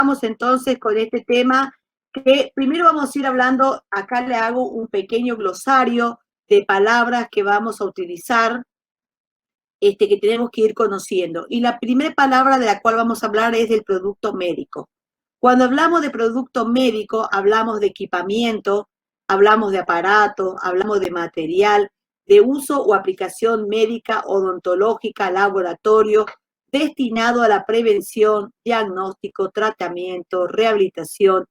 Vamos entonces con este tema que primero vamos a ir hablando, acá le hago un pequeño glosario de palabras que vamos a utilizar, que tenemos que ir conociendo. Y la primera palabra de la cual vamos a hablar es del producto médico. Cuando hablamos de producto médico, hablamos de equipamiento, hablamos de aparato, hablamos de material, de uso o aplicación médica, odontológica, laboratorio, destinado a la prevención, diagnóstico, tratamiento, rehabilitación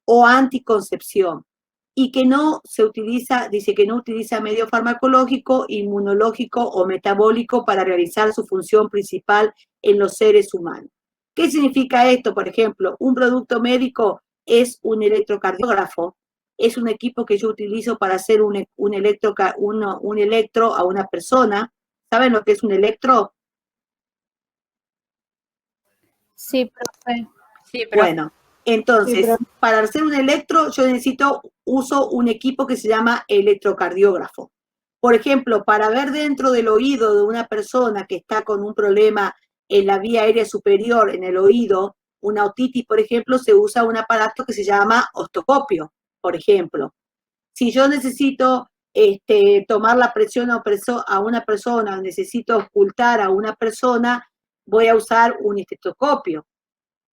o anticoncepción, y que no se utiliza, dice que no utiliza medio farmacológico, inmunológico o metabólico para realizar su función principal en los seres humanos. ¿Qué significa esto? Por ejemplo, un producto médico es un electrocardiógrafo, es un equipo que yo utilizo para hacer un electro a una persona. ¿Saben lo que es un electro? Sí, profe. Bueno, entonces, para hacer un electro, yo uso un equipo que se llama electrocardiógrafo. Por ejemplo, para ver dentro del oído de una persona que está con un problema en la vía aérea superior, en el oído, una otitis, por ejemplo, se usa un aparato que se llama ostoscopio, por ejemplo. Si yo necesito tomar la presión a una persona, necesito ocultar a una persona, voy a usar un estetoscopio.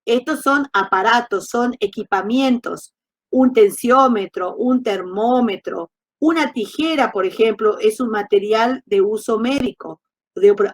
Estos son aparatos, son equipamientos, un tensiómetro, un termómetro, una tijera, por ejemplo, es un material de uso médico.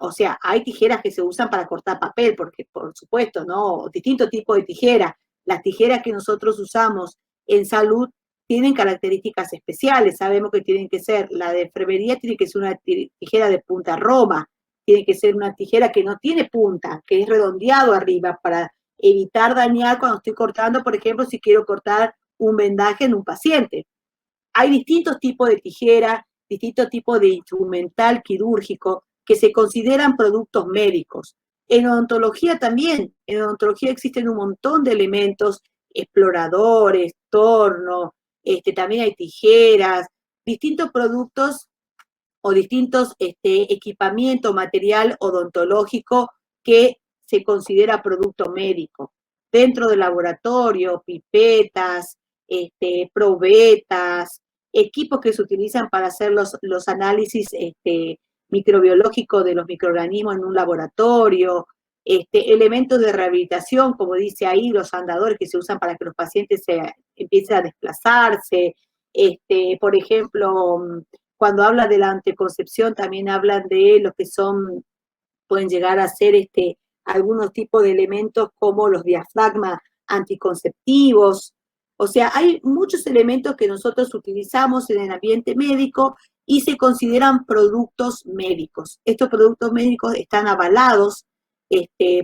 O sea, hay tijeras que se usan para cortar papel, porque por supuesto, ¿no? Distintos tipos de tijeras. Las tijeras que nosotros usamos en salud tienen características especiales. Sabemos que tienen que ser, la de enfermería tiene que ser una tijera de punta roma, tiene que ser una tijera que no tiene punta, que es redondeado arriba para evitar dañar cuando estoy cortando, por ejemplo, si quiero cortar un vendaje en un paciente. Hay distintos tipos de tijera, distintos tipos de instrumental quirúrgico que se consideran productos médicos. En odontología también, en odontología existen un montón de elementos, exploradores, torno, también hay tijeras, distintos productos o distintos equipamiento, material odontológico que se considera producto médico. Dentro del laboratorio, pipetas, probetas, equipos que se utilizan para hacer los análisis microbiológicos de los microorganismos en un laboratorio, elementos de rehabilitación, como dice ahí, los andadores que se usan para que los pacientes empiecen a desplazarse, por ejemplo, cuando habla de la anticoncepción también hablan de lo que pueden llegar a ser algunos tipos de elementos como los diafragmas anticonceptivos. O sea, hay muchos elementos que nosotros utilizamos en el ambiente médico y se consideran productos médicos. Estos productos médicos están avalados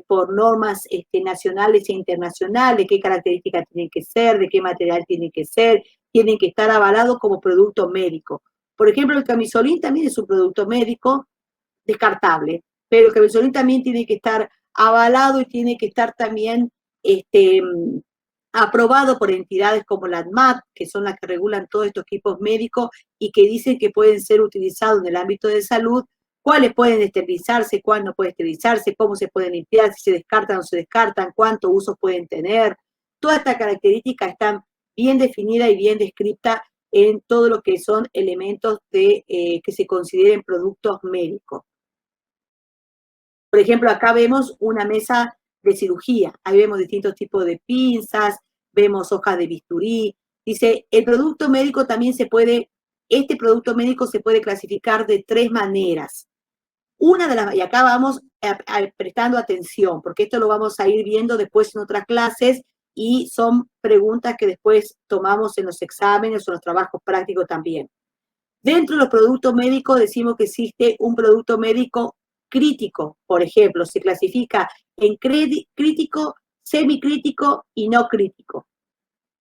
por normas nacionales e internacionales, qué características tienen que ser, de qué material tienen que ser, tienen que estar avalados como producto médico. Por ejemplo, el camisolín también es un producto médico descartable, pero el camisolín también tiene que estar avalado y tiene que estar también aprobado por entidades como la ANMAT, que son las que regulan todos estos equipos médicos y que dicen que pueden ser utilizados en el ámbito de salud, cuáles pueden esterilizarse, cuáles no pueden esterilizarse, cómo se pueden limpiar, si se descartan o no se descartan, cuántos usos pueden tener. Todas estas características están bien definidas y bien descritas en todo lo que son elementos que se consideren productos médicos. Por ejemplo, acá vemos una mesa de cirugía, ahí vemos distintos tipos de pinzas, vemos hojas de bisturí. Dice, el producto médico también este producto médico se puede clasificar de 3 maneras. Y acá vamos prestando atención, porque esto lo vamos a ir viendo después en otras clases y son preguntas que después tomamos en los exámenes o en los trabajos prácticos también. Dentro de los productos médicos decimos que existe un producto médico crítico, por ejemplo, se clasifica en crítico, semicrítico y no crítico.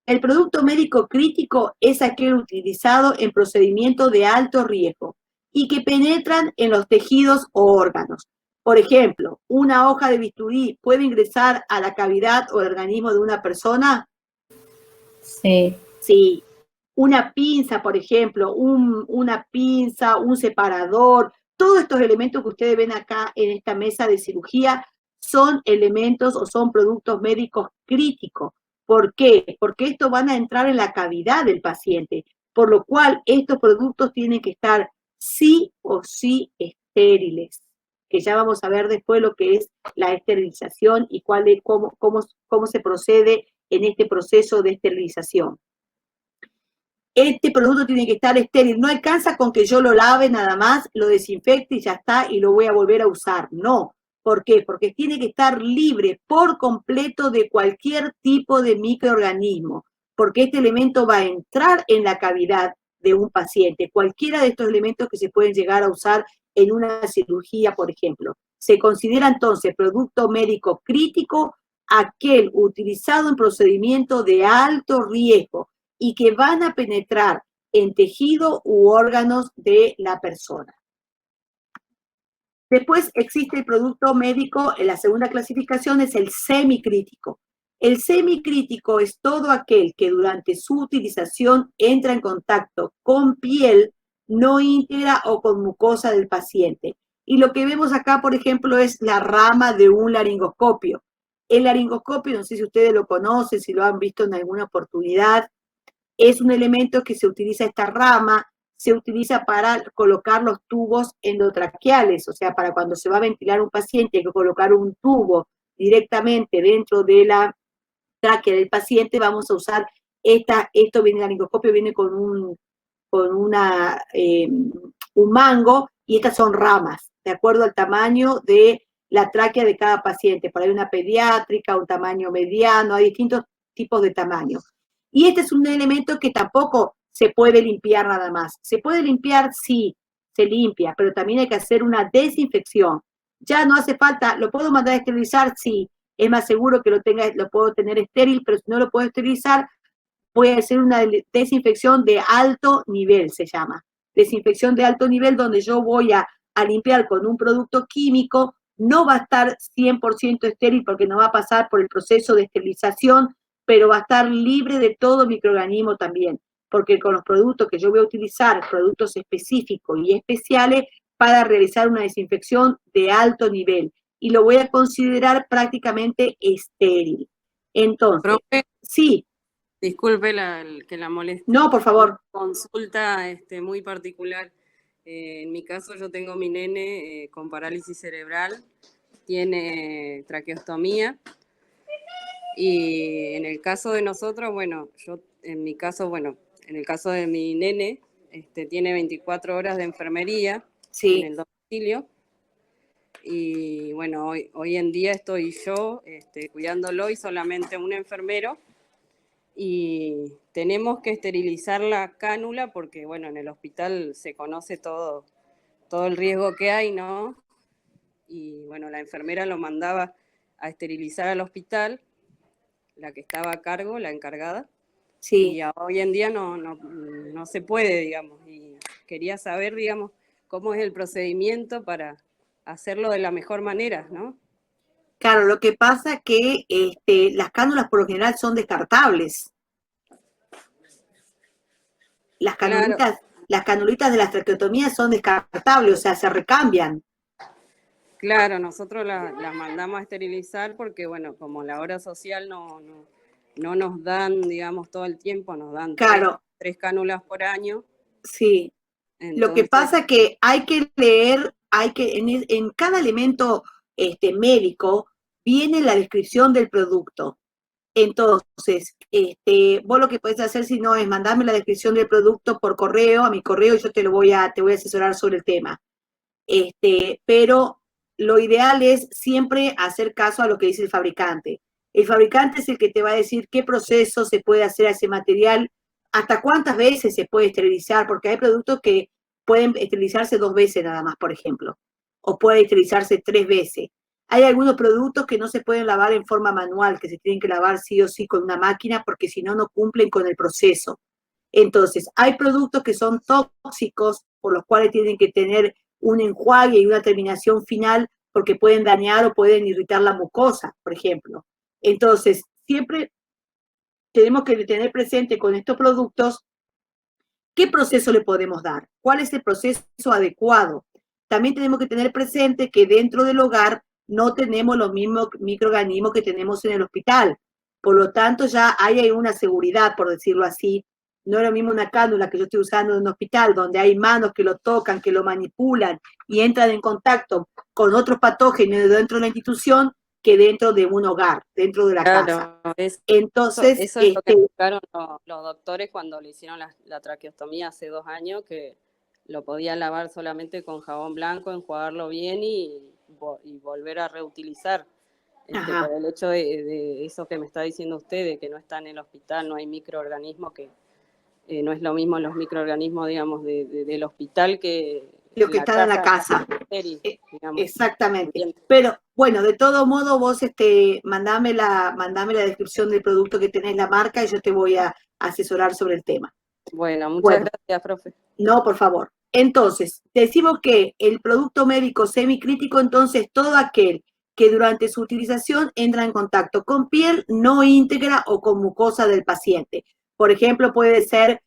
El producto médico crítico es aquel utilizado en procedimientos de alto riesgo y que penetran en los tejidos o órganos. Por ejemplo, una hoja de bisturí puede ingresar a la cavidad o el organismo de una persona. Sí. Sí. Una pinza, por ejemplo, una pinza, un separador, todos estos elementos que ustedes ven acá en esta mesa de cirugía son elementos o son productos médicos críticos. ¿Por qué? Porque estos van a entrar en la cavidad del paciente, por lo cual estos productos tienen que estar sí o sí estériles, que ya vamos a ver después lo que es la esterilización y cómo se procede en este proceso de esterilización. Este producto tiene que estar estéril. No alcanza con que yo lo lave nada más, lo desinfecte y ya está, y lo voy a volver a usar. No. ¿Por qué? Porque tiene que estar libre por completo de cualquier tipo de microorganismo, porque este elemento va a entrar en la cavidad de un paciente. Cualquiera de estos elementos que se pueden llegar a usar en una cirugía, por ejemplo. Se considera entonces producto médico crítico aquel utilizado en procedimiento de alto riesgo y que van a penetrar en tejido u órganos de la persona. Después existe el producto médico, en la segunda clasificación es el semicrítico. El semicrítico es todo aquel que durante su utilización entra en contacto con piel no íntegra o con mucosa del paciente. Y lo que vemos acá, por ejemplo, es la rama de un laringoscopio. El laringoscopio, no sé si ustedes lo conocen, si lo han visto en alguna oportunidad, es un elemento que se utiliza esta rama, se utiliza para colocar los tubos endotraqueales, o sea, para cuando se va a ventilar un paciente hay que colocar un tubo directamente dentro de la tráquea del paciente, vamos a usar esto viene, el laringoscopio viene un mango y estas son ramas, de acuerdo al tamaño de la tráquea de cada paciente. Por ahí una pediátrica, un tamaño mediano, hay distintos tipos de tamaño. Y este es un elemento que tampoco se puede limpiar nada más. ¿Se puede limpiar? Sí, se limpia, pero también hay que hacer una desinfección. Ya no hace falta, ¿lo puedo mandar a esterilizar? Sí, es más seguro que lo puedo tener estéril, pero si no lo puedo esterilizar, puede ser una desinfección de alto nivel, se llama. Desinfección de alto nivel donde yo voy a limpiar con un producto químico, no va a estar 100% estéril porque no va a pasar por el proceso de esterilización, pero va a estar libre de todo microorganismo también, porque con los productos que yo voy a utilizar, productos específicos y especiales, para realizar una desinfección de alto nivel, y lo voy a considerar prácticamente estéril. Entonces, Profe, sí, disculpe que la moleste. no, por favor. Consulta muy particular. En mi caso, yo tengo mi nene con parálisis cerebral, tiene traqueostomía. Y en el caso de nosotros, bueno, en el caso de mi nene, tiene 24 horas de enfermería Sí. en el domicilio. Y bueno, hoy en día estoy yo cuidándolo y solamente un enfermero. Y tenemos que esterilizar la cánula porque, bueno, en el hospital se conoce todo el riesgo que hay, ¿no? Y, bueno, la enfermera lo mandaba a esterilizar al hospital, la que estaba a cargo, la encargada. Sí. Y hoy en día no se puede, digamos. Y quería saber, digamos, cómo es el procedimiento para hacerlo de la mejor manera, ¿no? Claro, lo que pasa es que las cánulas por lo general son descartables. Las canulitas, Claro. las canulitas de las traqueotomías son descartables, o sea, se recambian. Claro, nosotros las mandamos a esterilizar porque, bueno, como la obra social no nos dan, digamos, todo el tiempo, nos dan Claro. tres cánulas por año. Sí. Entonces, lo que pasa es que hay que leer, en cada elemento médico viene la descripción del producto. Entonces, vos lo que podés hacer si no es mandarme la descripción del producto por correo, a mi correo, y yo te voy a asesorar sobre el tema. Pero lo ideal es siempre hacer caso a lo que dice el fabricante. El fabricante es el que te va a decir qué proceso se puede hacer a ese material, hasta cuántas veces se puede esterilizar, porque hay productos que pueden esterilizarse 2 veces nada más, por ejemplo, o puede esterilizarse 3 veces. Hay algunos productos que no se pueden lavar en forma manual, que se tienen que lavar sí o sí con una máquina, porque si no, no cumplen con el proceso. Entonces, hay productos que son tóxicos, por los cuales tienen que tener un enjuague y una terminación final, porque pueden dañar o pueden irritar la mucosa, por ejemplo. Entonces, siempre tenemos que tener presente con estos productos qué proceso le podemos dar, cuál es el proceso adecuado. También tenemos que tener presente que dentro del hogar no tenemos los mismos microorganismos que tenemos en el hospital. Por lo tanto, ya hay una seguridad, por decirlo así. No es lo mismo una cánula que yo estoy usando en un hospital, donde hay manos que lo tocan, que lo manipulan y entran en contacto con otros patógenos dentro de la institución, que dentro de un hogar, dentro de la casa. Entonces, eso es lo que buscaron los doctores cuando le hicieron la traqueostomía hace 2 años, que lo podían lavar solamente con jabón blanco, enjuagarlo bien y volver a reutilizar. Por el hecho de eso que me está diciendo usted, de que no está en el hospital, no hay microorganismos, que no es lo mismo los microorganismos, digamos, del hospital que lo que está en la casa. Digamos. Exactamente. Pero bueno, de todo modo, vos mandame la descripción del producto que tenés, la marca, y yo te voy a asesorar sobre el tema. Bueno, muchas gracias, profe. No, por favor. Entonces, decimos que el producto médico semicrítico, entonces todo aquel que durante su utilización entra en contacto con piel no íntegra o con mucosa del paciente. Por ejemplo, puede ser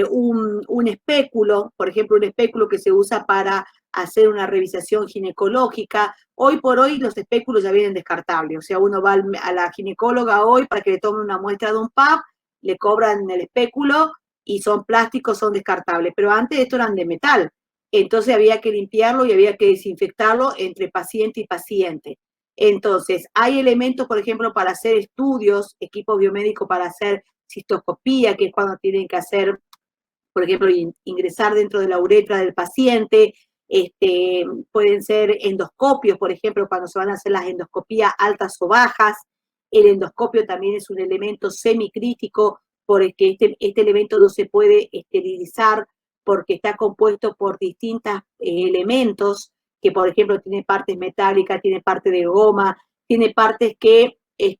un espéculo, por ejemplo, un espéculo que se usa para hacer una revisación ginecológica. Hoy por hoy los espéculos ya vienen descartables, o sea, uno va a la ginecóloga hoy para que le tome una muestra de un PAP, le cobran el espéculo y son plásticos, son descartables, pero antes esto eran de metal, entonces había que limpiarlo y había que desinfectarlo entre paciente y paciente. Entonces, hay elementos, por ejemplo, para hacer estudios, equipos biomédicos para hacer cistoscopía, que es cuando tienen que hacer, por ejemplo, ingresar dentro de la uretra del paciente. Pueden ser endoscopios, por ejemplo, cuando se van a hacer las endoscopías altas o bajas. El endoscopio también es un elemento semicrítico porque este elemento no se puede esterilizar porque está compuesto por distintos elementos que, por ejemplo, tiene partes metálicas, tiene parte de goma, tiene partes que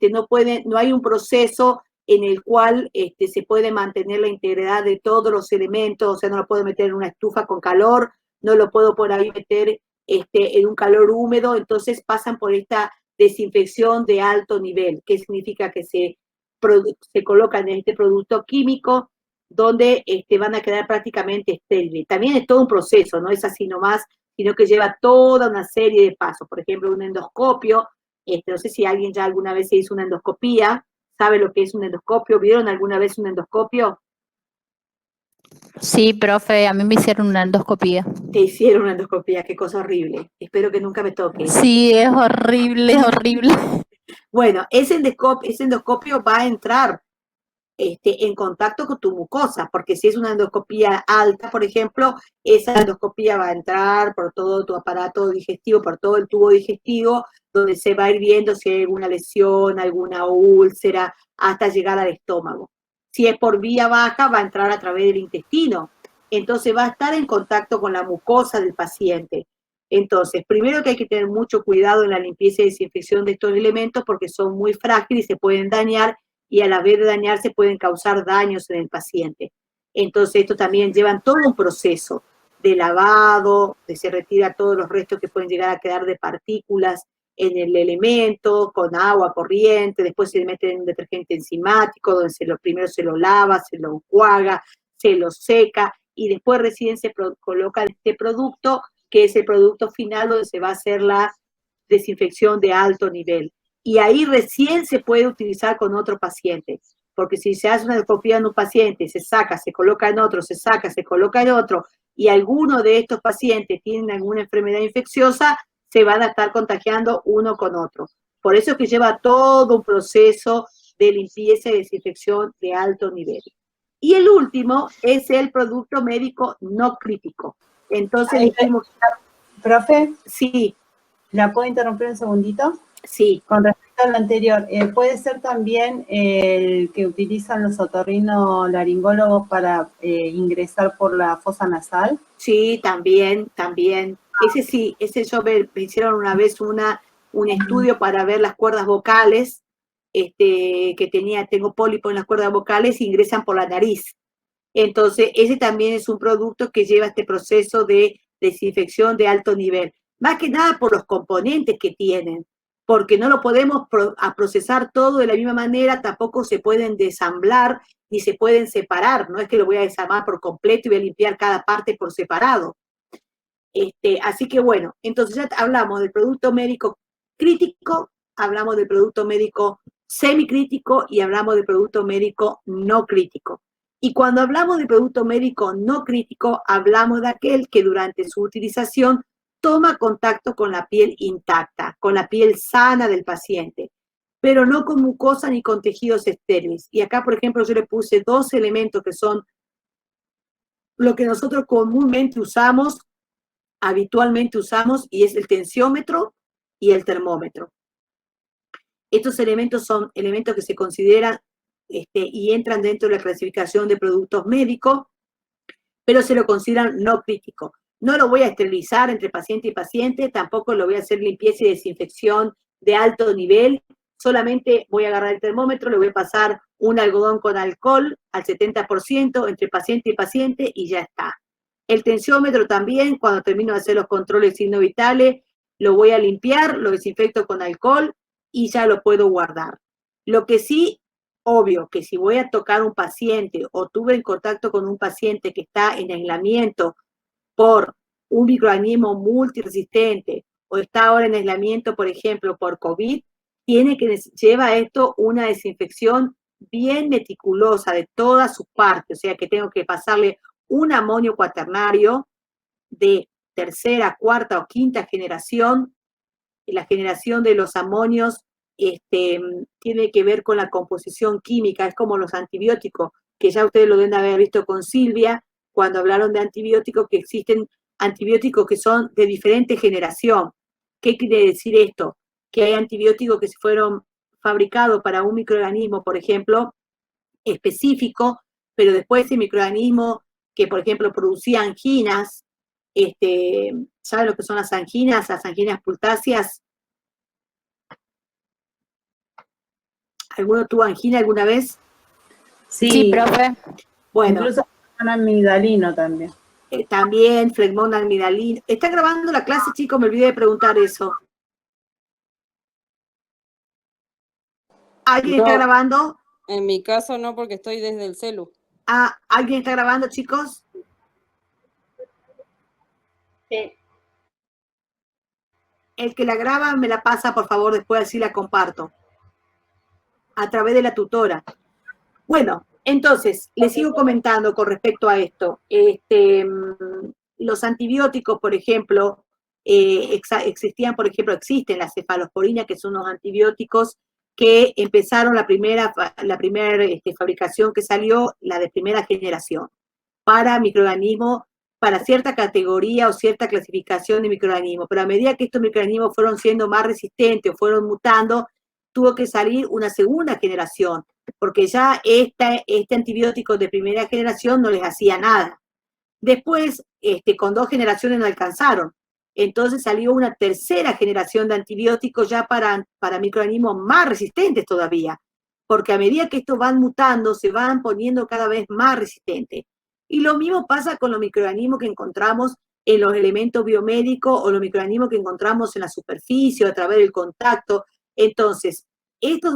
no hay un proceso en el cual se puede mantener la integridad de todos los elementos, o sea, no lo puedo meter en una estufa con calor, no lo puedo por ahí meter en un calor húmedo, entonces pasan por esta desinfección de alto nivel, que significa que se colocan en este producto químico donde van a quedar prácticamente estériles. También es todo un proceso, no es así nomás, sino que lleva toda una serie de pasos. Por ejemplo, un endoscopio, no sé si alguien ya alguna vez se hizo una endoscopía, ¿sabe lo que es un endoscopio? ¿Vieron alguna vez un endoscopio? Sí, profe, a mí me hicieron una endoscopía. Te hicieron una endoscopía, qué cosa horrible. Espero que nunca me toque. Sí, es horrible, es horrible. Bueno, ese endoscopio va a entrar en contacto con tu mucosa, porque si es una endoscopía alta, por ejemplo, esa endoscopía va a entrar por todo tu aparato digestivo, por todo el tubo digestivo, donde se va a ir viendo si hay alguna lesión, alguna úlcera, hasta llegar al estómago. Si es por vía baja, va a entrar a través del intestino. Entonces va a estar en contacto con la mucosa del paciente. Entonces, primero que hay que tener mucho cuidado en la limpieza y desinfección de estos elementos porque son muy frágiles y se pueden dañar, y a la vez de dañarse pueden causar daños en el paciente. Entonces, esto también lleva todo un proceso de lavado, de se retira todos los restos que pueden llegar a quedar de partículas en el elemento, con agua corriente, después se mete en un detergente enzimático, donde primero se lo lava, se lo enjuaga, se lo seca, y después recién se coloca este producto, que es el producto final donde se va a hacer la desinfección de alto nivel. Y ahí recién se puede utilizar con otro paciente, porque si se hace una endoscopía en un paciente, se saca, se coloca en otro, se saca, se coloca en otro, y alguno de estos pacientes tienen alguna enfermedad infecciosa, se van a estar contagiando uno con otro. Por eso es que lleva todo un proceso de limpieza y desinfección de alto nivel. Y el último es el producto médico no crítico. Entonces dijimos... Profe, sí. ¿La puedo interrumpir un segundito? Sí. Con respecto a lo anterior, ¿puede ser también el que utilizan los otorrinolaringólogos para ingresar por la fosa nasal? Sí, también. Ese sí, me hicieron una vez un estudio para ver las cuerdas vocales, tengo pólipo en las cuerdas vocales, e ingresan por la nariz. Entonces, ese también es un producto que lleva este proceso de desinfección de alto nivel. Más que nada por los componentes que tienen, porque no lo podemos procesar todo de la misma manera, tampoco se pueden desamblar ni se pueden separar. No es que lo voy a desarmar por completo y voy a limpiar cada parte por separado. Así que bueno, entonces ya hablamos del producto médico crítico, hablamos de producto médico semicrítico y hablamos de producto médico no crítico. Y cuando hablamos de producto médico no crítico, hablamos de aquel que durante su utilización toma contacto con la piel intacta, con la piel sana del paciente, pero no con mucosa ni con tejidos estériles. Y acá, por ejemplo, yo le puse 2 elementos que son lo que nosotros comúnmente usamos, habitualmente usamos, y es el tensiómetro y el termómetro. Estos elementos son elementos que se consideran y entran dentro de la clasificación de productos médicos, pero se lo consideran no críticos. No lo voy a esterilizar entre paciente y paciente, tampoco lo voy a hacer limpieza y desinfección de alto nivel, solamente voy a agarrar el termómetro, le voy a pasar un algodón con alcohol al 70% entre paciente y paciente y ya está. El tensiómetro también, cuando termino de hacer los controles signos vitales, lo voy a limpiar, lo desinfecto con alcohol y ya lo puedo guardar. Lo que sí, obvio, que si voy a tocar un paciente o tuve en contacto con un paciente que está en aislamiento por un microorganismo multiresistente o está ahora en aislamiento, por ejemplo, por COVID, lleva esto una desinfección bien meticulosa de todas sus partes, o sea que tengo que pasarle un amonio cuaternario de tercera, cuarta o quinta generación. La generación de los amonios tiene que ver con la composición química, es como los antibióticos, que ya ustedes lo deben haber visto con Silvia, cuando hablaron de antibióticos, que existen antibióticos que son de diferente generación. ¿Qué quiere decir esto? Que hay antibióticos que se fueron fabricados para un microorganismo, por ejemplo, específico, pero después ese microorganismo que, por ejemplo, producía anginas, ¿saben lo que son las anginas? Las anginas pultáceas. ¿Alguno tuvo angina alguna vez? Sí, profe. Bueno. Incluso amigdalino también. También, flegmón amigdalino. ¿Está grabando la clase, chicos? Me olvidé de preguntar eso. ¿Alguien está grabando? En mi caso no, porque estoy desde el celu. Ah, ¿alguien está grabando, chicos? Sí. El que la graba me la pasa, por favor, después así la comparto. A través de la tutora. Bueno, entonces, les sigo comentando con respecto a esto. Los antibióticos, por ejemplo, existen las cefalosporinas, que son los antibióticos que empezaron la primera fabricación que salió, la de primera generación, para microorganismos, para cierta categoría o cierta clasificación de microorganismos. Pero a medida que estos microorganismos fueron siendo más resistentes o fueron mutando, tuvo que salir una segunda generación, porque ya este antibiótico de primera generación no les hacía nada. Después, con 2 generaciones no alcanzaron. Entonces salió una tercera generación de antibióticos ya para microorganismos más resistentes todavía, porque a medida que estos van mutando, se van poniendo cada vez más resistentes. Y lo mismo pasa con los microorganismos que encontramos en los elementos biomédicos o los microorganismos que encontramos en la superficie o a través del contacto. Entonces, estos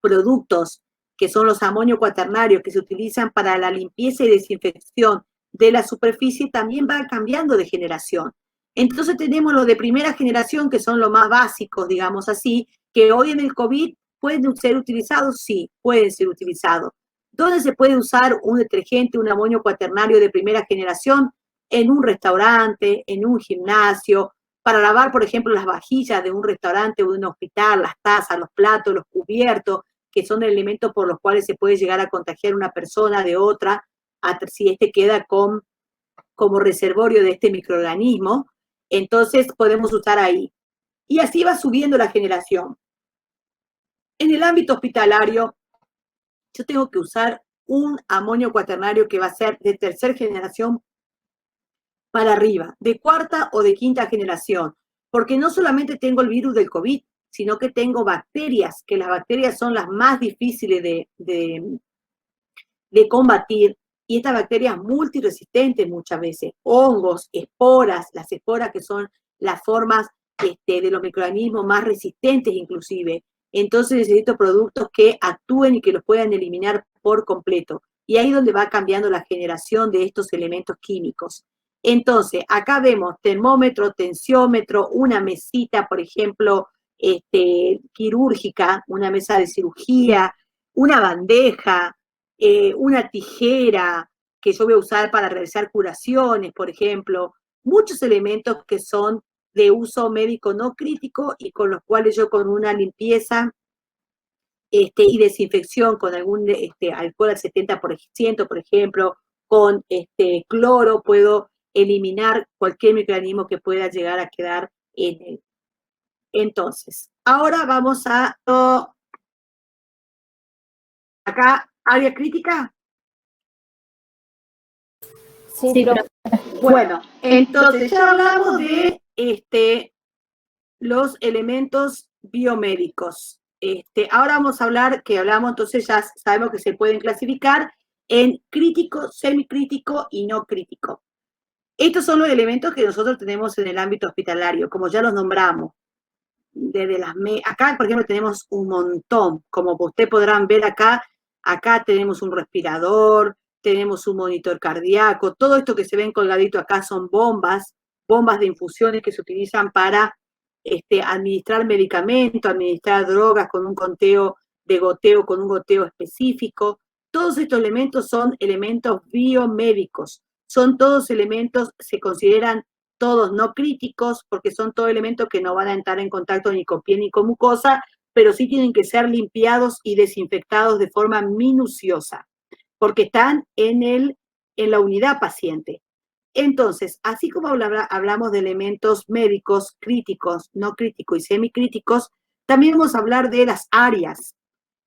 productos que son los amonio cuaternarios que se utilizan para la limpieza y desinfección de la superficie también van cambiando de generación. Entonces tenemos los de primera generación, que son los más básicos, digamos así, que hoy en el COVID pueden ser utilizados, sí, pueden ser utilizados. ¿Dónde se puede usar un detergente, un amonio cuaternario de primera generación? En un restaurante, en un gimnasio, para lavar, por ejemplo, las vajillas de un restaurante o de un hospital, las tazas, los platos, los cubiertos, que son elementos por los cuales se puede llegar a contagiar una persona de otra, si queda como reservorio de este microorganismo, entonces podemos usar ahí. Y así va subiendo la generación. En el ámbito hospitalario, yo tengo que usar un amonio cuaternario que va a ser de tercera generación para arriba, de cuarta o de quinta generación, porque no solamente tengo el virus del COVID, sino que tengo bacterias, que las bacterias son las más difíciles de combatir, y estas bacterias multiresistentes muchas veces, hongos, esporas, las esporas que son las formas de los microorganismos más resistentes inclusive. Entonces necesito productos que actúen y que los puedan eliminar por completo. Y ahí es donde va cambiando la generación de estos elementos químicos. Entonces, acá vemos termómetro, tensiómetro, una mesita, por ejemplo, quirúrgica, una mesa de cirugía, una bandeja, una tijera que yo voy a usar para realizar curaciones, por ejemplo, muchos elementos que son de uso médico no crítico y con los cuales yo con una limpieza y desinfección con algún alcohol al 70%, por ejemplo, con cloro, puedo eliminar cualquier microorganismo que pueda llegar a quedar en él. Entonces, ahora vamos a acá, área crítica. Sí, profe. Bueno, entonces ya hablamos de los elementos biomédicos. Ahora vamos a hablar, que hablamos, entonces ya sabemos que se pueden clasificar en crítico, semicrítico y no crítico. Estos son los elementos que nosotros tenemos en el ámbito hospitalario, como ya los nombramos. Acá, por ejemplo, tenemos un montón, como ustedes podrán ver acá tenemos un respirador, tenemos un monitor cardíaco, todo esto que se ven colgadito acá son bombas de infusiones que se utilizan para administrar medicamentos, administrar drogas con un conteo de goteo, con un goteo específico. Todos estos elementos son elementos biomédicos, son todos elementos, se consideran todos no críticos, porque son todos elementos que no van a entrar en contacto ni con piel ni con mucosa, pero sí tienen que ser limpiados y desinfectados de forma minuciosa, porque están en la unidad paciente. Entonces, así como hablamos de elementos médicos críticos, no críticos y semicríticos, también vamos a hablar de las áreas.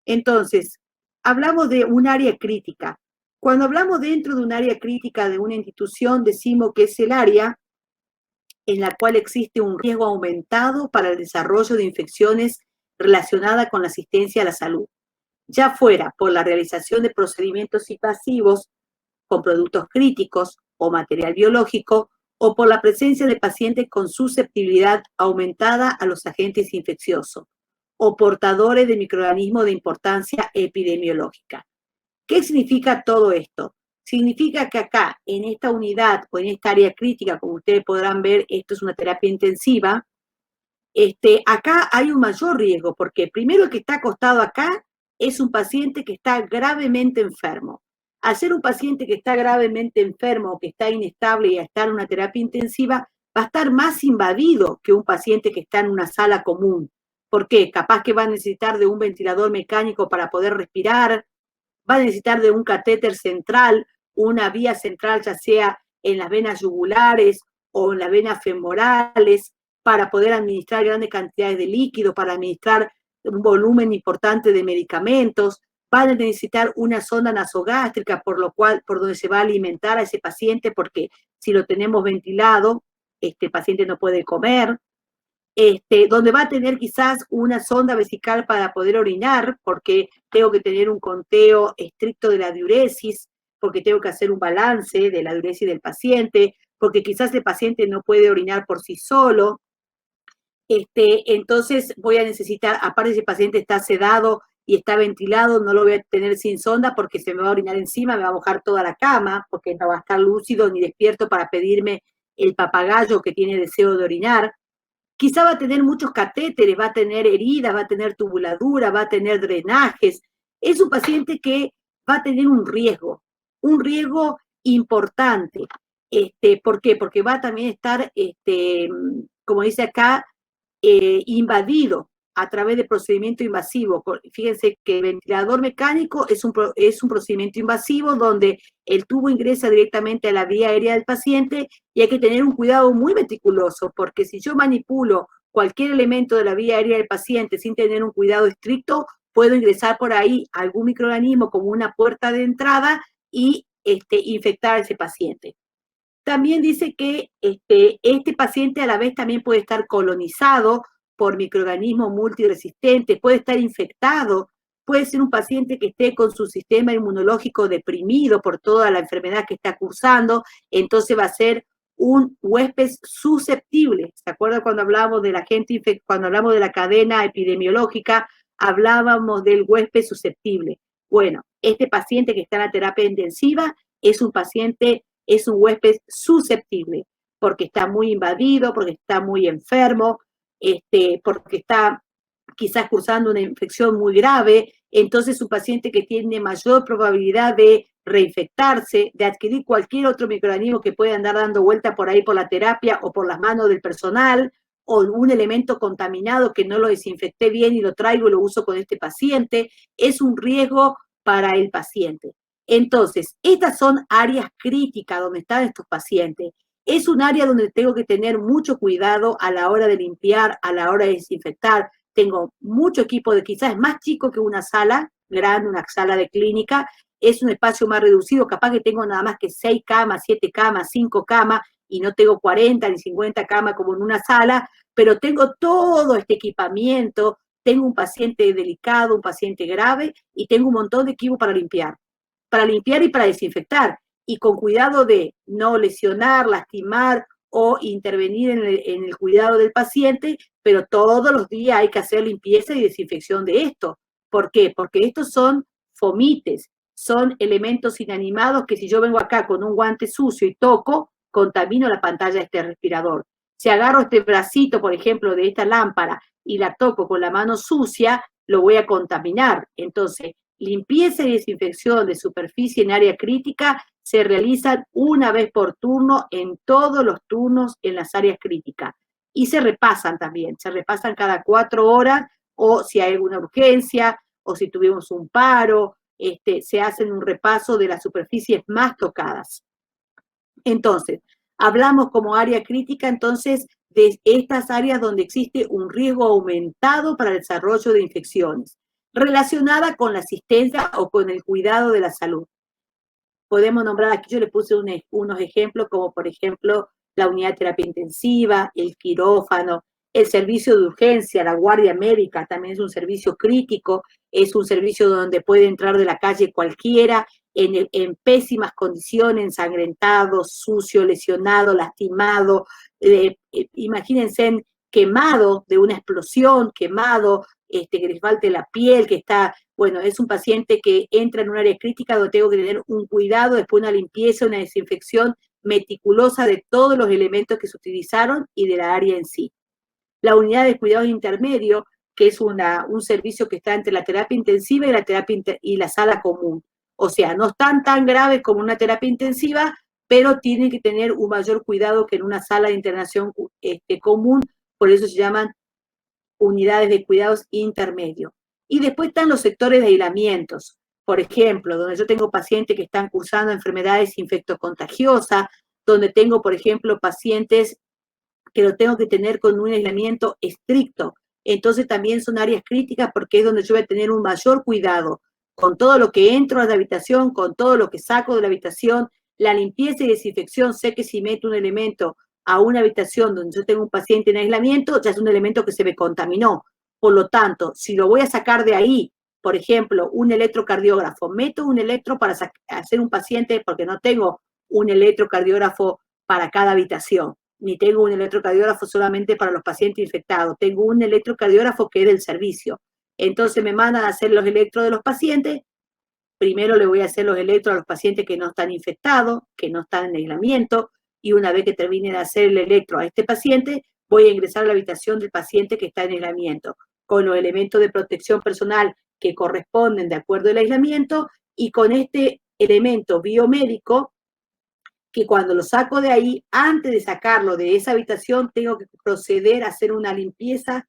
Entonces, hablamos de un área crítica. Cuando hablamos dentro de un área crítica de una institución, decimos que es el área en la cual existe un riesgo aumentado para el desarrollo de infecciones relacionadas con la asistencia a la salud, ya fuera por la realización de procedimientos invasivos con productos críticos o material biológico, o por la presencia de pacientes con susceptibilidad aumentada a los agentes infecciosos, o portadores de microorganismos de importancia epidemiológica. ¿Qué significa todo esto? Significa que acá, en esta unidad o en esta área crítica, como ustedes podrán ver, esto es una terapia intensiva, acá hay un mayor riesgo, porque primero el que está acostado acá es un paciente que está gravemente enfermo. Al ser un paciente que está gravemente enfermo o que está inestable y a estar en una terapia intensiva, va a estar más invadido que un paciente que está en una sala común. ¿Por qué? Capaz que va a necesitar de un ventilador mecánico para poder respirar, va a necesitar de un catéter central, una vía central, ya sea en las venas yugulares o en las venas femorales, para poder administrar grandes cantidades de líquido, para administrar un volumen importante de medicamentos, van a necesitar una sonda nasogástrica por donde se va a alimentar a ese paciente, porque si lo tenemos ventilado, este paciente no puede comer, donde va a tener quizás una sonda vesical para poder orinar, porque tengo que tener un conteo estricto de la diuresis, porque tengo que hacer un balance de la diuresis del paciente, porque quizás el paciente no puede orinar por sí solo. Entonces voy a necesitar, aparte si el paciente está sedado y está ventilado, no lo voy a tener sin sonda porque se me va a orinar encima, me va a mojar toda la cama, porque no va a estar lúcido ni despierto para pedirme el papagayo que tiene deseo de orinar. Quizá va a tener muchos catéteres, va a tener heridas, va a tener tubuladura, va a tener drenajes. Es un paciente que va a tener un riesgo importante. ¿Por qué? Porque va a también estar, como dice acá, invadido a través de procedimiento invasivo. Fíjense que el ventilador mecánico es un procedimiento invasivo donde el tubo ingresa directamente a la vía aérea del paciente y hay que tener un cuidado muy meticuloso, porque si yo manipulo cualquier elemento de la vía aérea del paciente sin tener un cuidado estricto, puedo ingresar por ahí algún microorganismo como una puerta de entrada y infectar a ese paciente. También dice que este paciente a la vez también puede estar colonizado por microorganismos multiresistentes, puede estar infectado, puede ser un paciente que esté con su sistema inmunológico deprimido por toda la enfermedad que está cursando, entonces va a ser un huésped susceptible. ¿Se acuerdan cuando hablábamos de la gente, cuando hablamos de la cadena epidemiológica, hablábamos del huésped susceptible? Bueno, este paciente que está en la terapia intensiva es un paciente es un huésped susceptible, porque está muy invadido, porque está muy enfermo, porque está quizás cursando una infección muy grave, entonces un paciente que tiene mayor probabilidad de reinfectarse, de adquirir cualquier otro microorganismo que pueda andar dando vuelta por ahí por la terapia o por las manos del personal, o un elemento contaminado que no lo desinfecté bien y lo traigo y lo uso con este paciente, es un riesgo para el paciente. Entonces, estas son áreas críticas donde están estos pacientes. Es un área donde tengo que tener mucho cuidado a la hora de limpiar, a la hora de desinfectar. Tengo mucho equipo de quizás más chico que una sala grande, una sala de clínica, es un espacio más reducido, capaz que tengo nada más que 6 camas, 7 camas, 5 camas, y no tengo 40 ni 50 camas como en una sala, pero tengo todo este equipamiento, tengo un paciente delicado, un paciente grave, y tengo un montón de equipo para limpiar y para desinfectar, y con cuidado de no lesionar, lastimar o intervenir en el cuidado del paciente, pero todos los días hay que hacer limpieza y desinfección de esto. ¿Por qué? Porque estos son fomites, son elementos inanimados que si yo vengo acá con un guante sucio y toco, contamino la pantalla de este respirador. Si agarro este bracito, por ejemplo, de esta lámpara y la toco con la mano sucia, lo voy a contaminar. Entonces, limpieza y desinfección de superficie en área crítica se realizan una vez por turno en todos los turnos en las áreas críticas. Y se repasan también, se repasan cada 4 horas o si hay alguna urgencia o si tuvimos un paro, se hacen un repaso de las superficies más tocadas. Entonces, hablamos como área crítica, entonces, de estas áreas donde existe un riesgo aumentado para el desarrollo de infecciones, relacionada con la asistencia o con el cuidado de la salud. Podemos nombrar aquí, yo le puse unos ejemplos, como por ejemplo, la unidad de terapia intensiva, el quirófano, el servicio de urgencia, la guardia médica, también es un servicio crítico, es un servicio donde puede entrar de la calle cualquiera, en pésimas condiciones, ensangrentado, sucio, lesionado, lastimado, imagínense quemado de una explosión, quemado, que les falte la piel, que está, bueno, es un paciente que entra en un área crítica donde tengo que tener un cuidado, después una limpieza, una desinfección meticulosa de todos los elementos que se utilizaron y de la área en sí. La unidad de cuidados intermedios, que es un servicio que está entre la terapia intensiva y la sala común. O sea, no están tan graves como una terapia intensiva, pero tienen que tener un mayor cuidado que en una sala de internación común, por eso se llaman unidades de cuidados intermedios. Y después están los sectores de aislamientos, por ejemplo, donde yo tengo pacientes que están cursando enfermedades infectocontagiosas, donde tengo, por ejemplo, pacientes que lo tengo que tener con un aislamiento estricto. Entonces también son áreas críticas porque es donde yo voy a tener un mayor cuidado con todo lo que entro a la habitación, con todo lo que saco de la habitación, la limpieza y desinfección. Sé que si meto un elemento a una habitación donde yo tengo un paciente en aislamiento, ya es un elemento que se me contaminó. Por lo tanto, si lo voy a sacar de ahí, por ejemplo, un electrocardiógrafo, meto un electro para hacer un paciente porque no tengo un electrocardiógrafo para cada habitación, ni tengo un electrocardiógrafo solamente para los pacientes infectados, tengo un electrocardiógrafo que es del servicio. Entonces me mandan a hacer los electros de los pacientes, primero le voy a hacer los electros a los pacientes que no están infectados, que no están en aislamiento, y una vez que termine de hacer el electro a este paciente, voy a ingresar a la habitación del paciente que está en aislamiento, con los elementos de protección personal que corresponden de acuerdo al aislamiento, y con este elemento biomédico, que cuando lo saco de ahí, antes de sacarlo de esa habitación, tengo que proceder a hacer una limpieza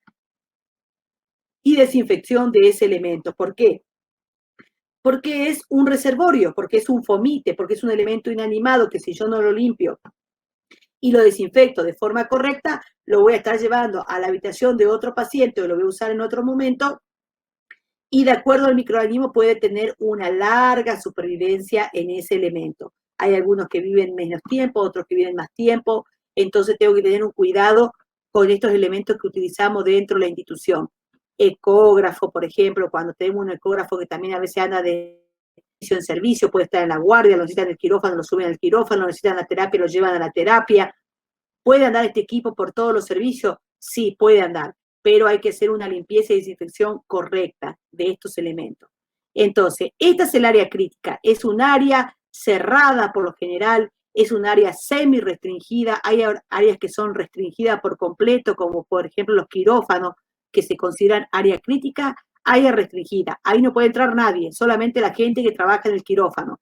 y desinfección de ese elemento. ¿Por qué? Porque es un reservorio, porque es un fomite, porque es un elemento inanimado que si yo no lo limpio y lo desinfecto de forma correcta, lo voy a estar llevando a la habitación de otro paciente o lo voy a usar en otro momento, y de acuerdo al microorganismo puede tener una larga supervivencia en ese elemento. Hay algunos que viven menos tiempo, otros que viven más tiempo, entonces tengo que tener un cuidado con estos elementos que utilizamos dentro de la institución. Ecógrafo, por ejemplo, cuando tenemos un ecógrafo que también a veces anda de en servicio, puede estar en la guardia, lo necesitan en el quirófano, lo suben al quirófano, lo necesitan en la terapia, lo llevan a la terapia. ¿Puede andar este equipo por todos los servicios? Sí, puede andar, pero hay que hacer una limpieza y desinfección correcta de estos elementos. Entonces, esta es el área crítica, es un área cerrada por lo general, es un área semi-restringida, hay áreas que son restringidas por completo, como por ejemplo los quirófanos, que se consideran área crítica, área restringida. Ahí no puede entrar nadie, solamente la gente que trabaja en el quirófano.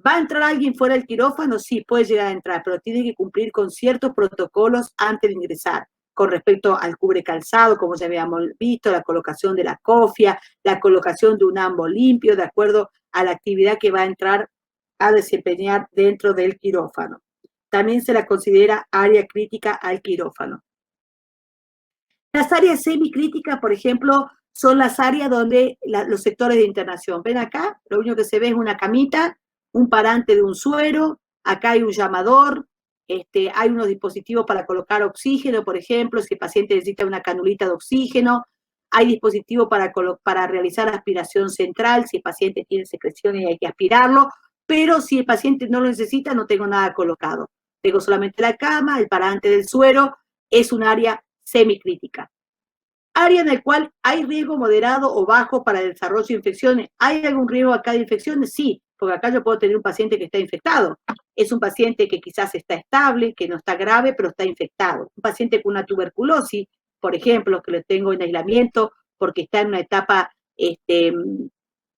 ¿Va a entrar alguien fuera del quirófano? Sí, puede llegar a entrar, pero tiene que cumplir con ciertos protocolos antes de ingresar, con respecto al cubre calzado, como ya habíamos visto, la colocación de la cofia, la colocación de un ambo limpio, de acuerdo a la actividad que va a entrar a desempeñar dentro del quirófano. También se la considera área crítica al quirófano. Las áreas semicríticas, por ejemplo, son las áreas donde los sectores de internación. Ven acá, lo único que se ve es una camita, un parante de un suero, acá hay un llamador, hay unos dispositivos para colocar oxígeno, por ejemplo, si el paciente necesita una canulita de oxígeno, hay dispositivos para realizar aspiración central, si el paciente tiene secreciones y hay que aspirarlo, pero si el paciente no lo necesita, no tengo nada colocado. Tengo solamente la cama, el parante del suero, es un área semicrítica. Área en el cual hay riesgo moderado o bajo para el desarrollo de infecciones. ¿Hay algún riesgo acá de infecciones? Sí, porque acá yo puedo tener un paciente que está infectado. Es un paciente que quizás está estable, que no está grave, pero está infectado. Un paciente con una tuberculosis, por ejemplo, que lo tengo en aislamiento porque está en una etapa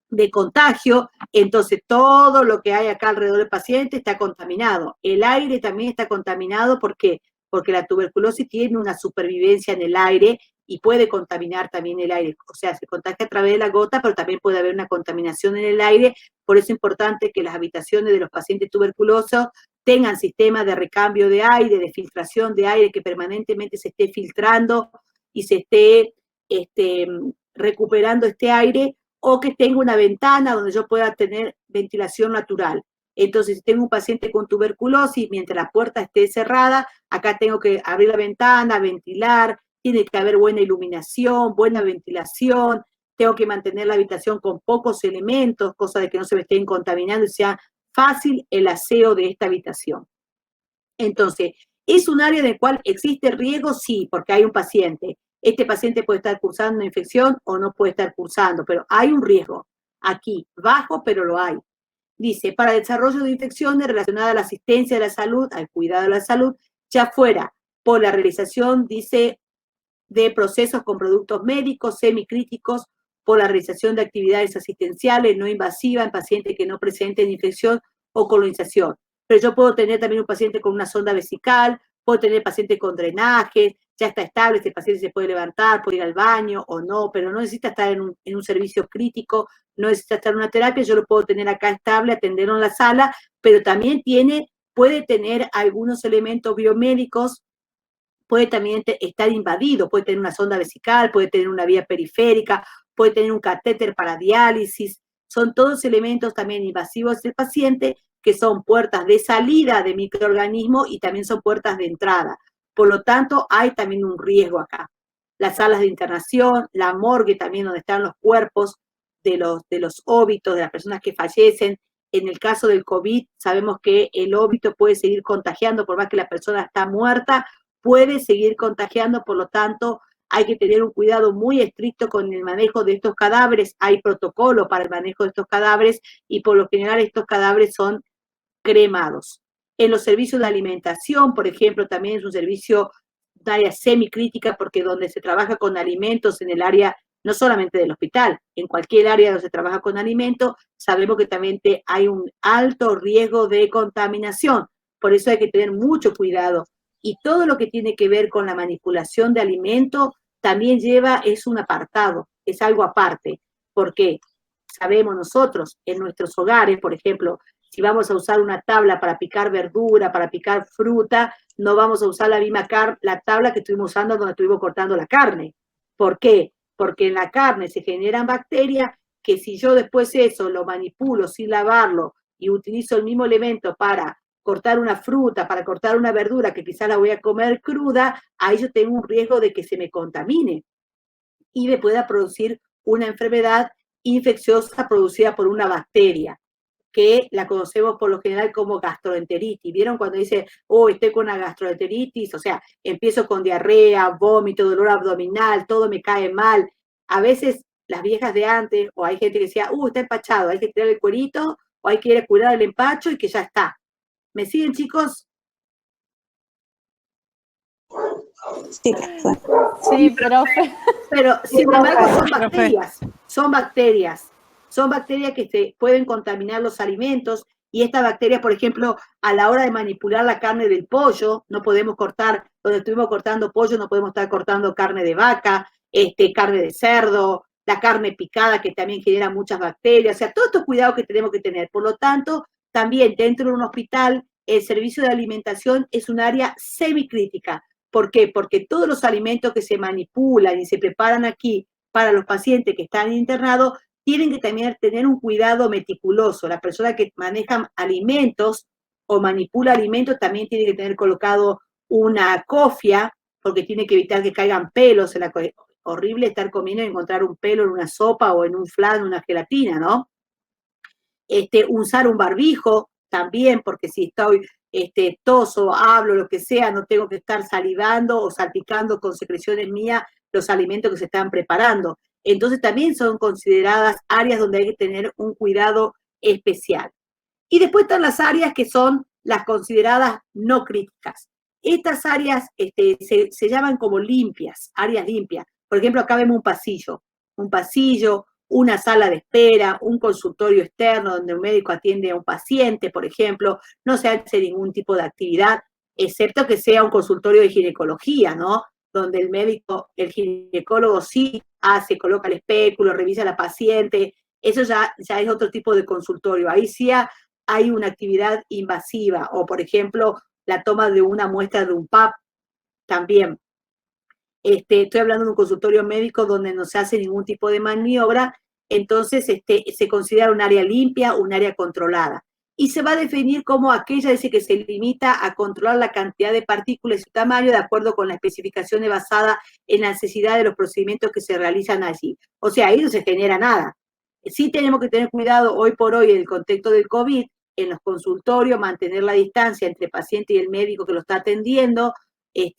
de contagio, entonces todo lo que hay acá alrededor del paciente está contaminado. El aire también está contaminado porque la tuberculosis tiene una supervivencia en el aire y puede contaminar también el aire. O sea, se contagia a través de la gota, pero también puede haber una contaminación en el aire. Por eso es importante que las habitaciones de los pacientes tuberculosos tengan sistemas de recambio de aire, de filtración de aire, que permanentemente se esté filtrando y se esté recuperando este aire, o que tenga una ventana donde yo pueda tener ventilación natural. Entonces, si tengo un paciente con tuberculosis, mientras la puerta esté cerrada, acá tengo que abrir la ventana, ventilar, tiene que haber buena iluminación, buena ventilación, tengo que mantener la habitación con pocos elementos, cosa de que no se me estén contaminando y sea fácil el aseo de esta habitación. Entonces, ¿es un área en el cual existe riesgo? Sí, porque hay un paciente. Este paciente puede estar cursando una infección o no puede estar cursando, pero hay un riesgo aquí, bajo, pero lo hay. Dice, para el desarrollo de infecciones relacionadas a la asistencia de la salud, al cuidado de la salud, ya fuera por la realización, dice, de procesos con productos médicos, semicríticos, por la realización de actividades asistenciales no invasivas en pacientes que no presenten infección o colonización. Pero yo puedo tener también un paciente con una sonda vesical, puedo tener paciente con drenaje, ya está estable, este paciente se puede levantar, puede ir al baño o no, pero no necesita estar en un servicio crítico, no necesita estar en una terapia, yo lo puedo tener acá estable, atenderlo en la sala, pero también puede tener algunos elementos biomédicos, puede también estar invadido, puede tener una sonda vesical, puede tener una vía periférica, puede tener un catéter para diálisis, son todos elementos también invasivos del paciente que son puertas de salida de microorganismos y también son puertas de entrada. Por lo tanto, hay también un riesgo acá. Las salas de internación, la morgue también donde están los cuerpos de los óbitos, de las personas que fallecen. En el caso del COVID, sabemos que el óbito puede seguir contagiando, por más que la persona está muerta, puede seguir contagiando, por lo tanto, hay que tener un cuidado muy estricto con el manejo de estos cadáveres. Hay protocolo para el manejo de estos cadáveres y por lo general estos cadáveres son cremados. En los servicios de alimentación, por ejemplo, también es un servicio de área semicrítica porque donde se trabaja con alimentos en el área, no solamente del hospital, en cualquier área donde se trabaja con alimentos, sabemos que también hay un alto riesgo de contaminación. Por eso hay que tener mucho cuidado. Y todo lo que tiene que ver con la manipulación de alimentos también es un apartado, es algo aparte, porque sabemos nosotros en nuestros hogares, por ejemplo, si vamos a usar una tabla para picar verdura, para picar fruta, no vamos a usar la misma la tabla que estuvimos usando cuando estuvimos cortando la carne. ¿Por qué? Porque en la carne se generan bacterias que si yo después eso lo manipulo sin lavarlo y utilizo el mismo elemento para cortar una fruta, para cortar una verdura que quizás la voy a comer cruda, ahí yo tengo un riesgo de que se me contamine y me pueda producir una enfermedad infecciosa producida por una bacteria, que la conocemos por lo general como gastroenteritis. ¿Vieron cuando dice, oh, estoy con una gastroenteritis? O sea, empiezo con diarrea, vómito, dolor abdominal, todo me cae mal. A veces las viejas de antes, o hay gente que decía, está empachado, hay que tirar el cuerito, o hay que ir a curar el empacho y que ya está. ¿Me siguen, chicos? Sí, Sí, profe. Pero, Sí, sin embargo, profe. son bacterias que se pueden contaminar los alimentos, y estas bacterias, por ejemplo, a la hora de manipular la carne del pollo, no podemos cortar, donde estuvimos cortando pollo, no podemos estar cortando carne de vaca, carne de cerdo, la carne picada que también genera muchas bacterias, o sea, todos estos cuidados que tenemos que tener. Por lo tanto, también dentro de un hospital, el servicio de alimentación es un área semicrítica. ¿Por qué? Porque todos los alimentos que se manipulan y se preparan aquí para los pacientes que están internados tienen que también tener un cuidado meticuloso. La persona que maneja alimentos o manipula alimentos también tiene que tener colocado una cofia, porque tiene que evitar que caigan pelos. Horrible estar comiendo y encontrar un pelo en una sopa o en un flan, una gelatina, ¿no? Usar un barbijo también, porque si estoy toso, hablo, lo que sea, no tengo que estar salivando o salpicando con secreciones mías los alimentos que se están preparando. Entonces también son consideradas áreas donde hay que tener un cuidado especial. Y después están las áreas que son las consideradas no críticas. Estas áreas se llaman como limpias, áreas limpias. Por ejemplo, acá vemos un pasillo, una sala de espera, un consultorio externo donde un médico atiende a un paciente, por ejemplo. No se hace ningún tipo de actividad, excepto que sea un consultorio de ginecología, ¿no? Donde el médico, el ginecólogo sí hace, coloca el espéculo, revisa a la paciente. Eso ya es otro tipo de consultorio. Ahí sí hay una actividad invasiva, o por ejemplo, la toma de una muestra de un PAP también. Estoy hablando de un consultorio médico donde no se hace ningún tipo de maniobra, entonces se considera un área limpia, un área controlada. Y se va a definir como aquella que se limita a controlar la cantidad de partículas y su tamaño de acuerdo con las especificaciones basadas en la necesidad de los procedimientos que se realizan allí. O sea, ahí no se genera nada. Sí tenemos que tener cuidado hoy por hoy en el contexto del COVID, en los consultorios, mantener la distancia entre el paciente y el médico que lo está atendiendo,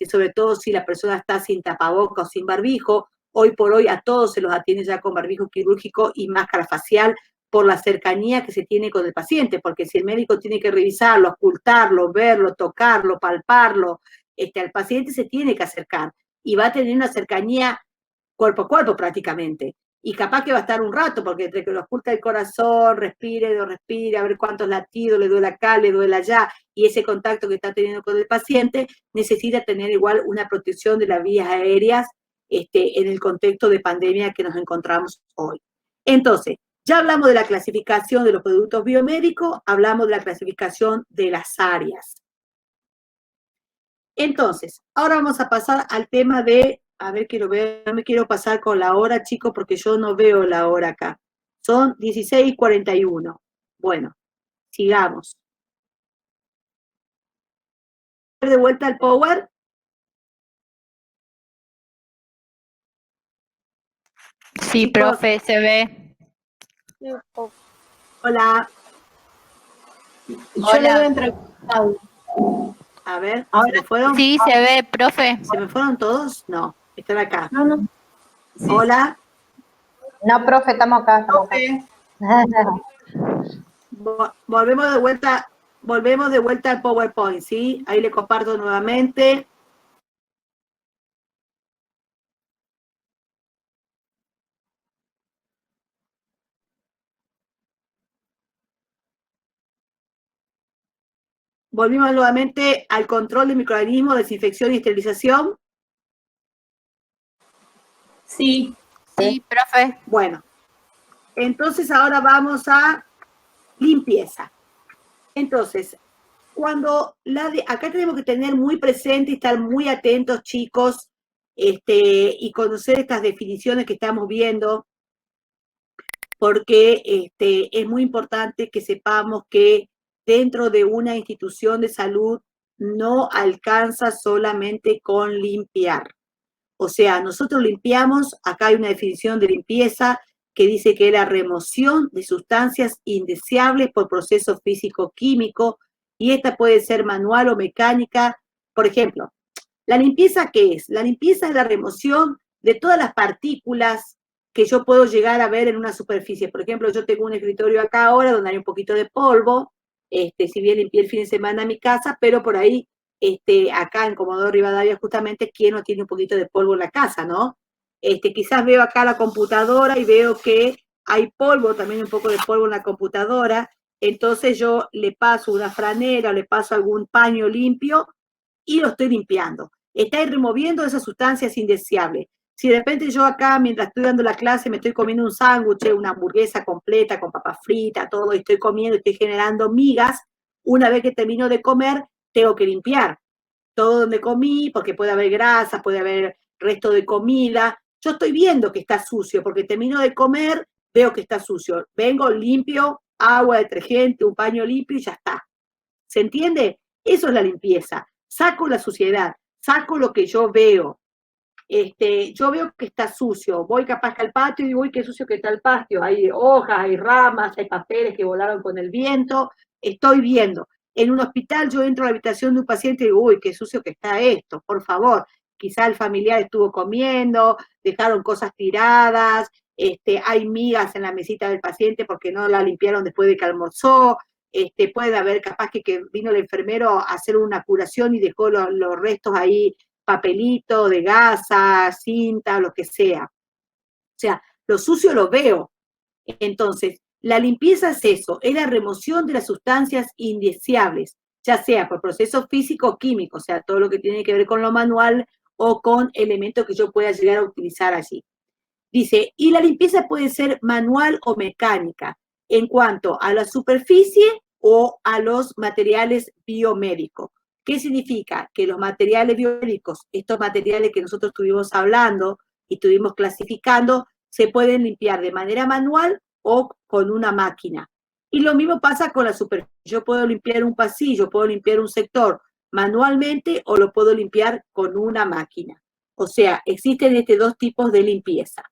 sobre todo si la persona está sin tapaboca o sin barbijo. Hoy por hoy a todos se los atiende ya con barbijo quirúrgico y máscara facial por la cercanía que se tiene con el paciente, porque si el médico tiene que revisarlo, ocultarlo, verlo, tocarlo, palparlo, al paciente se tiene que acercar y va a tener una cercanía cuerpo a cuerpo prácticamente. Y capaz que va a estar un rato, porque entre que lo oculta el corazón, respire, no respire, a ver cuántos latidos le duele acá, le duele allá, y ese contacto que está teniendo con el paciente, necesita tener igual una protección de las vías aéreas en el contexto de pandemia que nos encontramos hoy. Entonces, ya hablamos de la clasificación de los productos biomédicos, hablamos de la clasificación de las áreas. Entonces, ahora vamos a pasar al tema de, a ver, quiero ver, no me quiero pasar con la hora, chicos, porque yo no veo la hora acá. Son 16:41. Bueno, sigamos. De vuelta al Power. Sí, Chicos, profe, se ve. hola. Yo le doy entrevistado. A ver, Ahora ¿se me fueron? Sí, se ve, profe. ¿Se me fueron todos? No, están acá. No. Sí, Hola. No, profe, estamos acá. profe. Volvemos de vuelta al PowerPoint, ¿sí? Ahí le comparto nuevamente. Volvimos nuevamente al control de microorganismos, desinfección y esterilización. Sí. Sí, profe. Bueno, entonces ahora vamos a limpieza. Entonces, acá tenemos que tener muy presente y estar muy atentos, chicos, y conocer estas definiciones que estamos viendo, porque es muy importante que sepamos que dentro de una institución de salud no alcanza solamente con limpiar. O sea, nosotros limpiamos, acá hay una definición de limpieza que dice que es la remoción de sustancias indeseables por proceso físico-químico, y esta puede ser manual o mecánica. Por ejemplo, ¿la limpieza qué es? La limpieza es la remoción de todas las partículas que yo puedo llegar a ver en una superficie. Por ejemplo, yo tengo un escritorio acá ahora donde hay un poquito de polvo, si bien limpié el fin de semana mi casa, pero por ahí, acá en Comodoro Rivadavia, justamente, ¿quién no tiene un poquito de polvo en la casa, no? Quizás veo acá la computadora y veo que hay polvo, también un poco de polvo en la computadora, entonces yo le paso una franela, le paso algún paño limpio y lo estoy limpiando. Está removiendo esas sustancias indeseables. Si de repente yo acá, mientras estoy dando la clase, me estoy comiendo un sándwich, una hamburguesa completa con papas fritas, todo, y estoy comiendo, estoy generando migas, una vez que termino de comer, tengo que limpiar todo donde comí, porque puede haber grasa, puede haber resto de comida. Yo estoy viendo que está sucio, porque termino de comer, veo que está sucio. Vengo, limpio, agua, detergente, un paño limpio y ya está. ¿Se entiende? Eso es la limpieza. Saco la suciedad, saco lo que yo veo. Yo veo que está sucio, voy capaz al patio y digo, uy, qué sucio que está el patio, hay hojas, hay ramas, hay papeles que volaron con el viento, estoy viendo. En un hospital yo entro a la habitación de un paciente y digo, uy, qué sucio que está esto, por favor. Quizá el familiar estuvo comiendo, dejaron cosas tiradas, hay migas en la mesita del paciente porque no la limpiaron después de que almorzó, puede haber capaz que vino el enfermero a hacer una curación y dejó los restos ahí, papelito de gasa, cinta, lo que sea. O sea, lo sucio lo veo. Entonces, la limpieza es eso, es la remoción de las sustancias indeseables, ya sea por procesos físicos o químicos, o sea, todo lo que tiene que ver con lo manual o con elementos que yo pueda llegar a utilizar allí. Dice, y la limpieza puede ser manual o mecánica en cuanto a la superficie o a los materiales biomédicos. ¿Qué significa? Que los materiales biomédicos, estos materiales que nosotros estuvimos hablando y estuvimos clasificando, se pueden limpiar de manera manual o con una máquina. Y lo mismo pasa con la superficie. Yo puedo limpiar un pasillo, puedo limpiar un sector manualmente o lo puedo limpiar con una máquina. O sea, existen dos tipos de limpieza.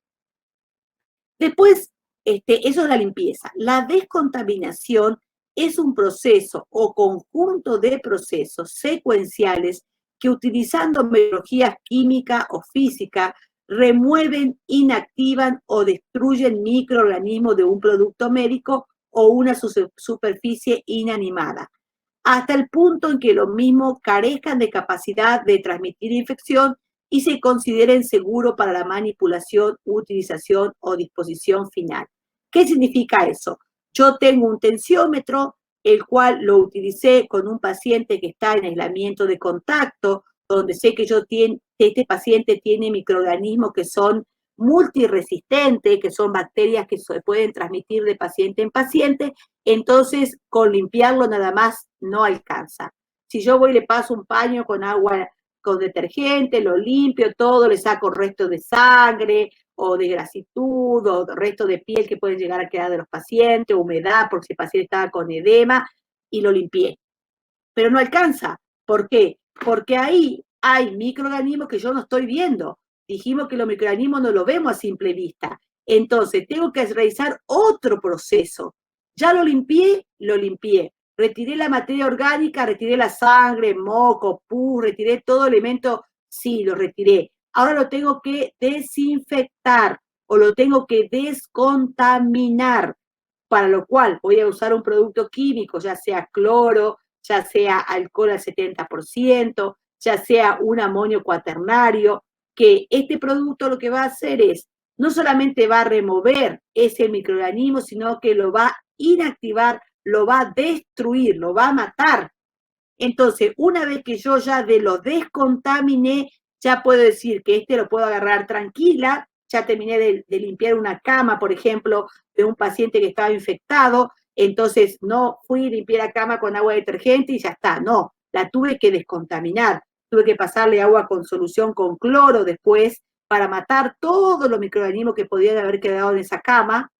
Después, eso es la limpieza. La descontaminación es un proceso o conjunto de procesos secuenciales que utilizando metodologías química o física remueven, inactivan o destruyen microorganismos de un producto médico o una superficie inanimada, hasta el punto en que los mismos carezcan de capacidad de transmitir infección y se consideren seguros para la manipulación, utilización o disposición final. ¿Qué significa eso? Yo tengo un tensiómetro, el cual lo utilicé con un paciente que está en aislamiento de contacto, donde sé que este paciente tiene microorganismos que son multiresistentes, que son bacterias que se pueden transmitir de paciente en paciente, entonces con limpiarlo nada más no alcanza. Si yo voy y le paso un paño con agua, con detergente, lo limpio, todo, le saco restos de sangre o de grasitud o restos de piel que pueden llegar a quedar de los pacientes, humedad porque el paciente estaba con edema y lo limpié. Pero no alcanza. ¿Por qué? Porque ahí hay microorganismos que yo no estoy viendo. Dijimos que los microorganismos no los vemos a simple vista. Entonces, tengo que realizar otro proceso. Ya lo limpié. Retiré la materia orgánica, retiré la sangre, moco, pus, retiré todo elemento, sí, lo retiré. Ahora lo tengo que desinfectar o lo tengo que descontaminar, para lo cual voy a usar un producto químico, ya sea cloro, ya sea alcohol al 70%, ya sea un amonio cuaternario, que este producto lo que va a hacer es, no solamente va a remover ese microorganismo, sino que lo va a inactivar, lo va a destruir, lo va a matar. Entonces, una vez que yo ya lo descontaminé, ya puedo decir que lo puedo agarrar tranquila, ya terminé de limpiar una cama, por ejemplo, de un paciente que estaba infectado, entonces no fui a limpiar la cama con agua detergente y ya está, no, la tuve que descontaminar, tuve que pasarle agua con solución con cloro después para matar todos los microorganismos que podían haber quedado en esa cama.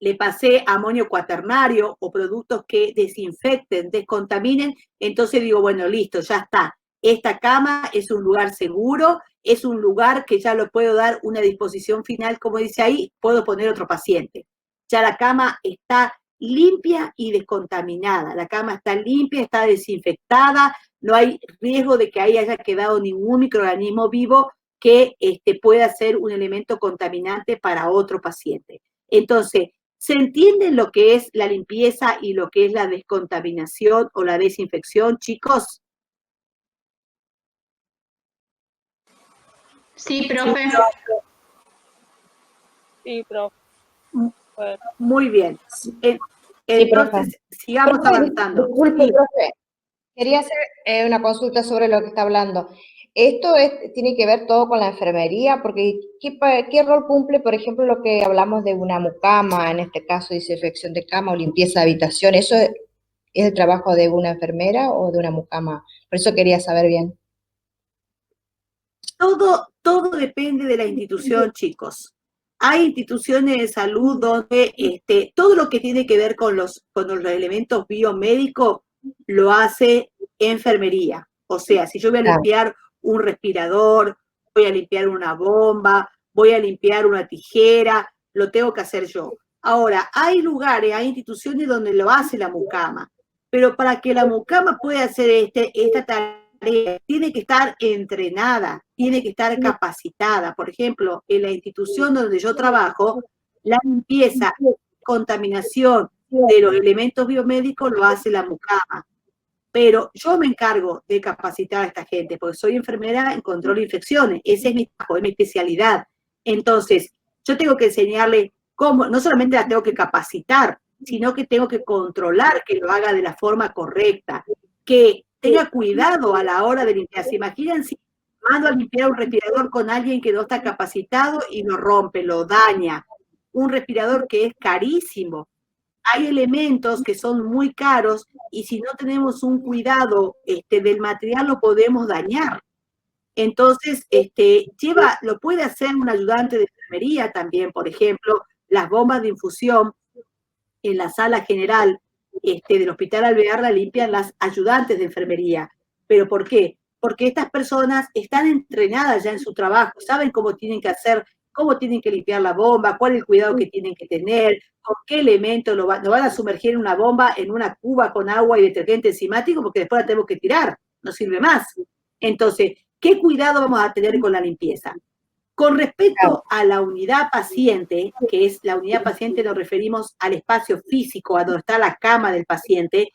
Le pasé amonio cuaternario o productos que desinfecten, descontaminen, entonces digo, bueno, listo, ya está. Esta cama es un lugar seguro, es un lugar que ya lo puedo dar una disposición final, como dice ahí, puedo poner otro paciente. Ya la cama está limpia y descontaminada, la cama está limpia, está desinfectada, no hay riesgo de que ahí haya quedado ningún microorganismo vivo que pueda ser un elemento contaminante para otro paciente. Entonces, ¿Se entiende lo que es la limpieza y lo que es la descontaminación o la desinfección, chicos? Sí, profe. Sí, profe. Muy bien. profe. Entonces, sigamos Profe, avanzando. disculpe, Sí. profe. Quería hacer una consulta sobre lo que está hablando. ¿Esto tiene que ver todo con la enfermería? Porque ¿qué rol cumple, por ejemplo, lo que hablamos de una mucama, en este caso desinfección de cama o limpieza de habitación? ¿Eso es el trabajo de una enfermera o de una mucama? Por eso quería saber bien. Todo depende de la institución, chicos. Hay instituciones de salud donde todo lo que tiene que ver con los elementos biomédicos lo hace enfermería. O sea, si yo voy a limpiar un respirador, voy a limpiar una bomba, voy a limpiar una tijera, lo tengo que hacer yo. Ahora, hay lugares, hay instituciones donde lo hace la mucama, pero para que la mucama pueda hacer esta tarea, tiene que estar entrenada, tiene que estar capacitada. Por ejemplo, en la institución donde yo trabajo, la limpieza, contaminación de los elementos biomédicos lo hace la mucama. Pero yo me encargo de capacitar a esta gente, porque soy enfermera en control de infecciones. Ese es mi trabajo, es mi especialidad. Entonces, yo tengo que enseñarle cómo, no solamente la tengo que capacitar, sino que tengo que controlar que lo haga de la forma correcta, que tenga cuidado a la hora de limpiar. ¿Se imaginan si mando a limpiar un respirador con alguien que no está capacitado y lo rompe, lo daña? Un respirador que es carísimo. Hay elementos que son muy caros y si no tenemos un cuidado del material lo podemos dañar. Entonces, lo puede hacer un ayudante de enfermería también, por ejemplo, las bombas de infusión en la sala general del Hospital Alvear la limpian las ayudantes de enfermería. ¿Pero por qué? Porque estas personas están entrenadas ya en su trabajo, saben cómo tienen que hacer, cómo tienen que limpiar la bomba, cuál es el cuidado que tienen que tener, con qué elemento lo van a sumergir en una bomba, en una cuba con agua y detergente enzimático, porque después la tenemos que tirar, no sirve más. Entonces, ¿qué cuidado vamos a tener con la limpieza? Con respecto a la unidad paciente, que es la unidad paciente, nos referimos al espacio físico, a donde está la cama del paciente,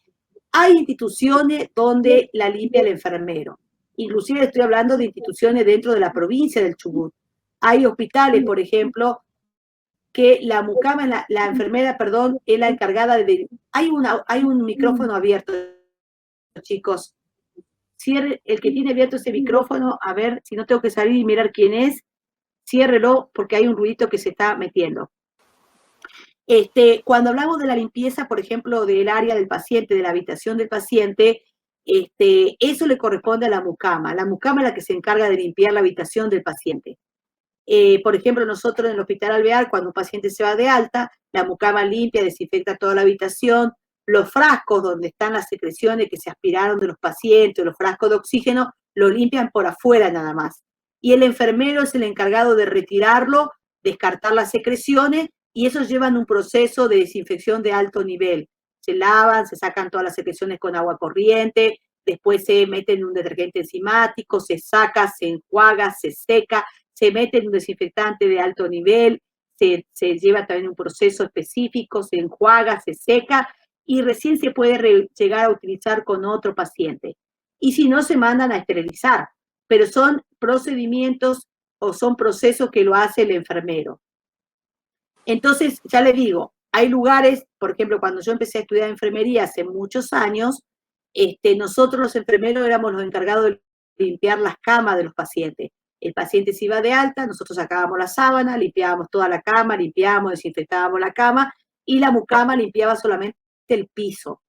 hay instituciones donde la limpia el enfermero. Inclusive estoy hablando de instituciones dentro de la provincia del Chubut. Hay hospitales, por ejemplo, que la mucama, la enfermera, perdón, es la encargada de... Hay un micrófono abierto, chicos. Cierre, el que tiene abierto ese micrófono, a ver si no tengo que salir y mirar quién es. Ciérrelo porque hay un ruidito que se está metiendo. Cuando hablamos de la limpieza, por ejemplo, del área del paciente, de la habitación del paciente, eso le corresponde a la mucama. La mucama es la que se encarga de limpiar la habitación del paciente. Por ejemplo, nosotros en el Hospital Alvear, cuando un paciente se va de alta, la mucama limpia, desinfecta toda la habitación, los frascos donde están las secreciones que se aspiraron de los pacientes, los frascos de oxígeno, los limpian por afuera nada más. Y el enfermero es el encargado de retirarlo, descartar las secreciones, y eso llevan un proceso de desinfección de alto nivel. Se lavan, se sacan todas las secreciones con agua corriente, después se mete en un detergente enzimático, se saca, se enjuaga, se seca, se mete en un desinfectante de alto nivel, se lleva también un proceso específico, se enjuaga, se seca, y recién se puede llegar a utilizar con otro paciente. Y si no, se mandan a esterilizar. Pero son procedimientos o son procesos que lo hace el enfermero. Entonces, ya le digo, hay lugares, por ejemplo, cuando yo empecé a estudiar enfermería hace muchos años, nosotros los enfermeros éramos los encargados de limpiar las camas de los pacientes. El paciente se iba de alta, nosotros sacábamos la sábana, limpiábamos toda la cama, limpiábamos, desinfectábamos la cama, y la mucama limpiaba solamente el piso.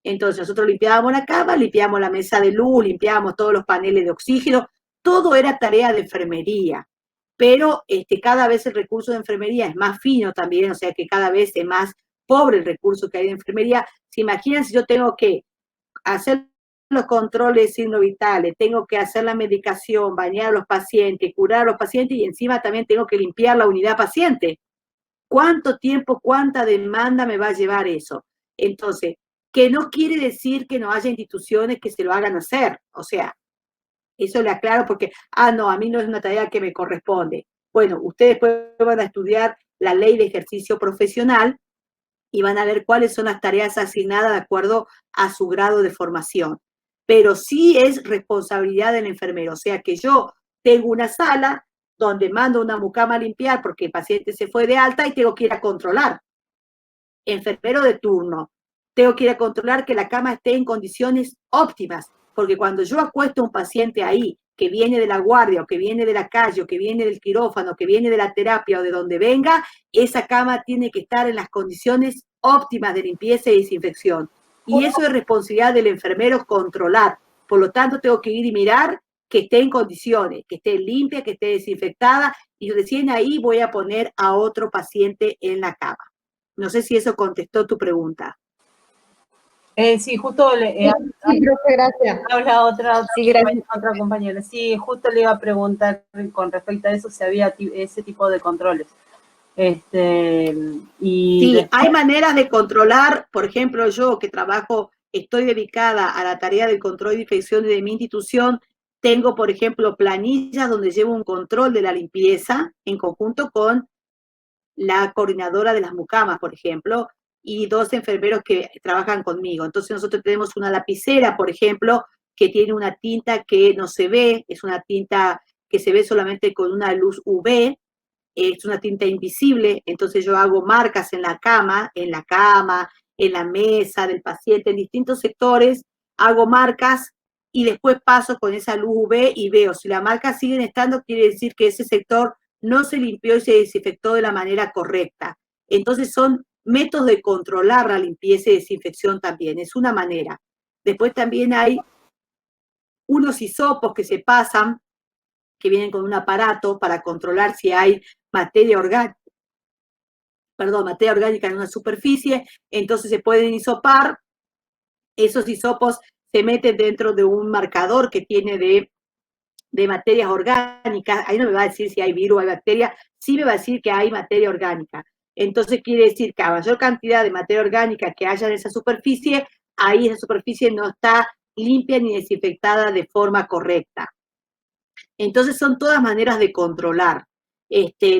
Entonces nosotros limpiábamos la cama, limpiábamos la mesa de luz, limpiábamos todos los paneles de oxígeno, todo era tarea de enfermería. Pero cada vez el recurso de enfermería es más fino también, o sea que cada vez es más pobre el recurso que hay de enfermería. ¿Se imaginan si yo tengo que hacer los controles de signos vitales, tengo que hacer la medicación, bañar a los pacientes, curar a los pacientes y encima también tengo que limpiar la unidad paciente? ¿Cuánto tiempo, cuánta demanda me va a llevar eso? Entonces, que no quiere decir que no haya instituciones que se lo hagan hacer. O sea, eso le aclaro porque, no, a mí no es una tarea que me corresponde. Bueno, ustedes después van a estudiar la ley de ejercicio profesional y van a ver cuáles son las tareas asignadas de acuerdo a su grado de formación. Pero sí es responsabilidad del enfermero, o sea que yo tengo una sala donde mando una mucama a limpiar porque el paciente se fue de alta y tengo que ir a controlar. Enfermero de turno, tengo que ir a controlar que la cama esté en condiciones óptimas, porque cuando yo acuesto a un paciente ahí, que viene de la guardia, o que viene de la calle, o que viene del quirófano, o que viene de la terapia, o de donde venga, esa cama tiene que estar en las condiciones óptimas de limpieza y desinfección. Y eso es responsabilidad del enfermero controlar. Por lo tanto, tengo que ir y mirar que esté en condiciones, que esté limpia, que esté desinfectada, y recién ahí voy a poner a otro paciente en la cama. No sé si eso contestó tu pregunta. Sí, justo Sí, profe, gracias. habla otra Sí, gracias. compañera. Sí, justo le iba a preguntar con respecto a eso si había ese tipo de controles. Sí, hay maneras de controlar, por ejemplo, yo que trabajo, estoy dedicada a la tarea del control de infecciones de mi institución, tengo, por ejemplo, planillas donde llevo un control de la limpieza en conjunto con la coordinadora de las mucamas, por ejemplo, y 2 enfermeros que trabajan conmigo. Entonces nosotros tenemos una lapicera, por ejemplo, que tiene una tinta que no se ve, es una tinta que se ve solamente con una luz UV, es una tinta invisible, entonces yo hago marcas en la cama, en la mesa del paciente, en distintos sectores, hago marcas y después paso con esa luz UV y veo si las marcas siguen estando, quiere decir que ese sector no se limpió y se desinfectó de la manera correcta. Entonces son métodos de controlar la limpieza y desinfección también, es una manera. Después también hay unos hisopos que se pasan, que vienen con un aparato para controlar si hay materia orgánica en una superficie, entonces se pueden hisopar, esos hisopos se meten dentro de un marcador que tiene de materias orgánicas, ahí no me va a decir si hay virus o hay bacterias, sí me va a decir que hay materia orgánica. Entonces quiere decir que a mayor cantidad de materia orgánica que haya en esa superficie, ahí esa superficie no está limpia ni desinfectada de forma correcta. Entonces son todas maneras de controlar.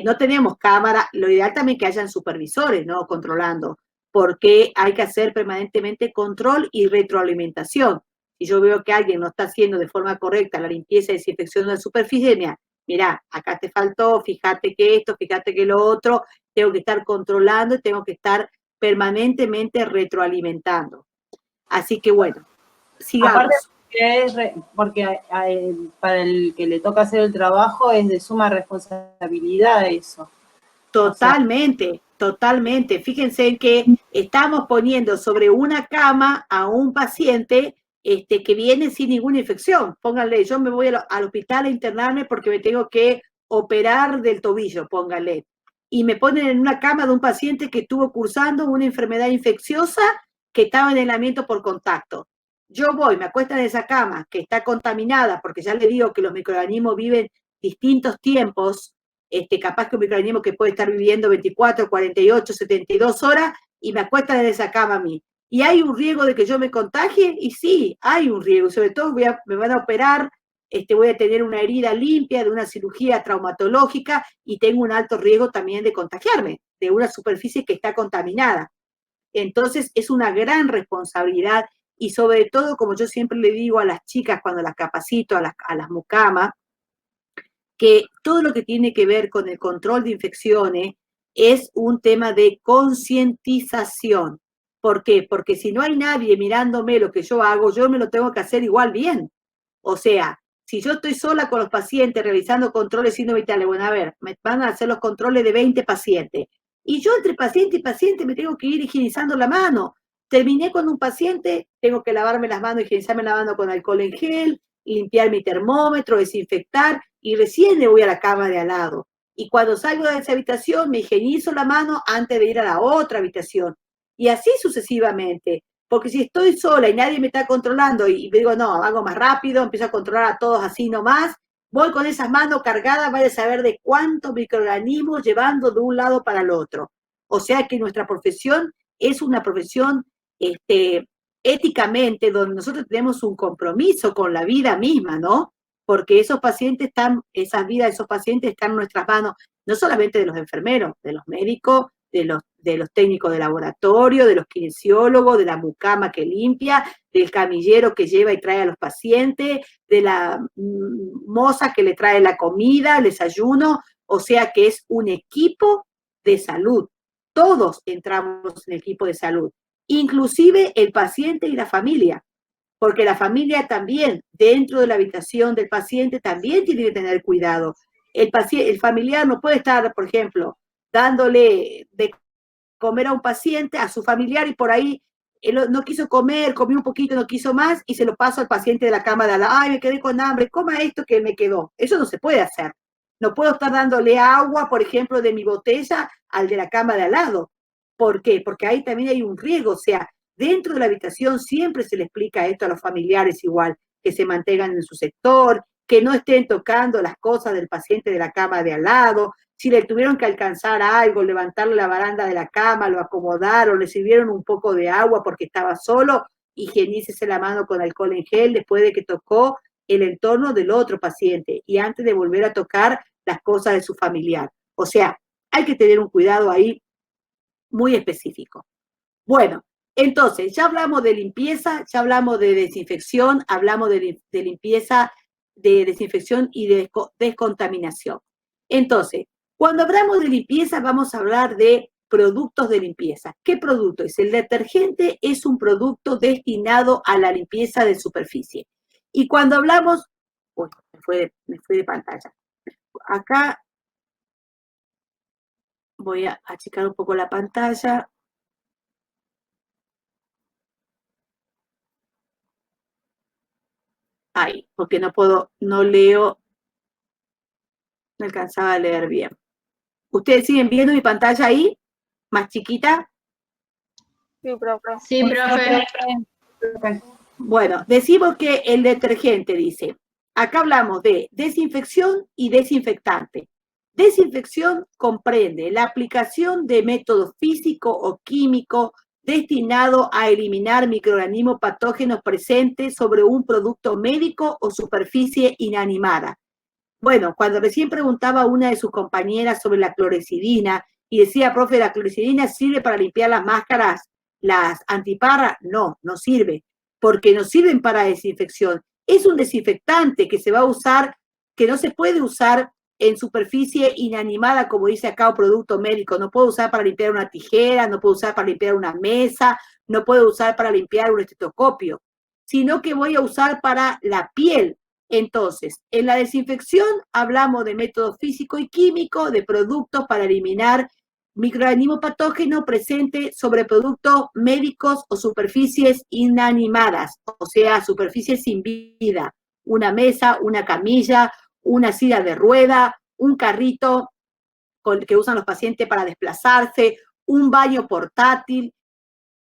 No tenemos cámara, lo ideal también que hayan supervisores, ¿no? Controlando, porque hay que hacer permanentemente control y retroalimentación. Si yo veo que alguien no está haciendo de forma correcta la limpieza y desinfección de la superficie, mira, acá te faltó, fíjate que esto, fíjate que lo otro, tengo que estar controlando y tengo que estar permanentemente retroalimentando. Así que bueno, sigamos. Aparte, porque para el que le toca hacer el trabajo es de suma responsabilidad eso. Totalmente, totalmente. Fíjense en que estamos poniendo sobre una cama a un paciente que viene sin ninguna infección. Pónganle, yo me voy al hospital a internarme porque me tengo que operar del tobillo, pónganle. Y me ponen en una cama de un paciente que estuvo cursando una enfermedad infecciosa que estaba en aislamiento por contacto. Yo voy, me acuestan en esa cama que está contaminada, porque ya le digo que los microorganismos viven distintos tiempos, capaz que un microorganismo que puede estar viviendo 24, 48, 72 horas, y me acuestan en esa cama a mí. ¿Y hay un riesgo de que yo me contagie? Y sí, hay un riesgo, sobre todo me van a operar, voy a tener una herida limpia de una cirugía traumatológica y tengo un alto riesgo también de contagiarme de una superficie que está contaminada. Entonces es una gran responsabilidad y sobre todo, como yo siempre le digo a las chicas cuando las capacito, a las mucamas, que todo lo que tiene que ver con el control de infecciones es un tema de concientización. ¿Por qué? Porque si no hay nadie mirándome lo que yo hago, yo me lo tengo que hacer igual bien. O sea, si yo estoy sola con los pacientes realizando controles síndrome vitales, bueno, a ver, me van a hacer los controles de 20 pacientes. Y yo entre paciente y paciente me tengo que ir higienizando la mano. Terminé con un paciente, tengo que lavarme las manos, higienizarme la mano con alcohol en gel, limpiar mi termómetro, desinfectar, y recién le voy a la cama de al lado. Y cuando salgo de esa habitación, me higienizo la mano antes de ir a la otra habitación. Y así sucesivamente. Porque si estoy sola y nadie me está controlando y digo, no, hago más rápido, empiezo a controlar a todos así nomás, voy con esas manos cargadas, vaya a saber de cuántos microorganismos llevando de un lado para el otro. O sea que nuestra profesión es una profesión éticamente donde nosotros tenemos un compromiso con la vida misma, ¿no? Porque esas vidas de esos pacientes están en nuestras manos, no solamente de los enfermeros, de los médicos, de los técnicos de laboratorio, de los kinesiólogos, de la mucama que limpia, del camillero que lleva y trae a los pacientes, de la moza que le trae la comida, el desayuno, o sea que es un equipo de salud. Todos entramos en el equipo de salud, inclusive el paciente y la familia, porque la familia también, dentro de la habitación del paciente, también tiene que tener cuidado. El familiar no puede estar, por ejemplo, dándole de comer a un paciente, a su familiar, y por ahí él no quiso comer, comió un poquito, no quiso más, y se lo paso al paciente de la cama de al lado. Ay, me quedé con hambre, coma esto que me quedó. Eso no se puede hacer. No puedo estar dándole agua, por ejemplo, de mi botella al de la cama de al lado. ¿Por qué? Porque ahí también hay un riesgo. O sea, dentro de la habitación siempre se le explica esto a los familiares igual, que se mantengan en su sector, que no estén tocando las cosas del paciente de la cama de al lado. Si le tuvieron que alcanzar algo, levantarle la baranda de la cama, lo acomodaron, le sirvieron un poco de agua porque estaba solo, higienícese la mano con alcohol en gel después de que tocó el entorno del otro paciente y antes de volver a tocar las cosas de su familiar. O sea, hay que tener un cuidado ahí muy específico. Bueno, entonces, ya hablamos de limpieza, ya hablamos de desinfección, hablamos de limpieza, de desinfección y de descontaminación. Entonces, cuando hablamos de limpieza, vamos a hablar de productos de limpieza. ¿Qué producto es? El detergente es un producto destinado a la limpieza de superficie. Y cuando hablamos... Uy, me fui de pantalla. Acá voy a achicar un poco la pantalla. Ahí, porque no leo, no alcanzaba a leer bien. ¿Ustedes siguen viendo mi pantalla ahí? ¿Más chiquita? Sí, profe. Sí, profe. Bueno, decimos que el detergente dice, acá hablamos de desinfección y desinfectante. Desinfección comprende la aplicación de método físico o químico destinado a eliminar microorganismos patógenos presentes sobre un producto médico o superficie inanimada. Bueno, cuando recién preguntaba a una de sus compañeras sobre la clorexidina y decía, profe, ¿la clorexidina sirve para limpiar las máscaras, las antiparras? No, no sirve, porque no sirven para desinfección. Es un desinfectante que se va a usar, que no se puede usar en superficie inanimada, como dice acá, o producto médico. No puedo usar para limpiar una tijera, no puedo usar para limpiar una mesa, no puedo usar para limpiar un estetoscopio, sino que voy a usar para la piel. Entonces, en la desinfección hablamos de método físico y químico, de productos para eliminar microorganismos patógenos presentes sobre productos médicos o superficies inanimadas, o sea, superficies sin vida, una mesa, una camilla, una silla de rueda, un carrito que usan los pacientes para desplazarse, un baño portátil,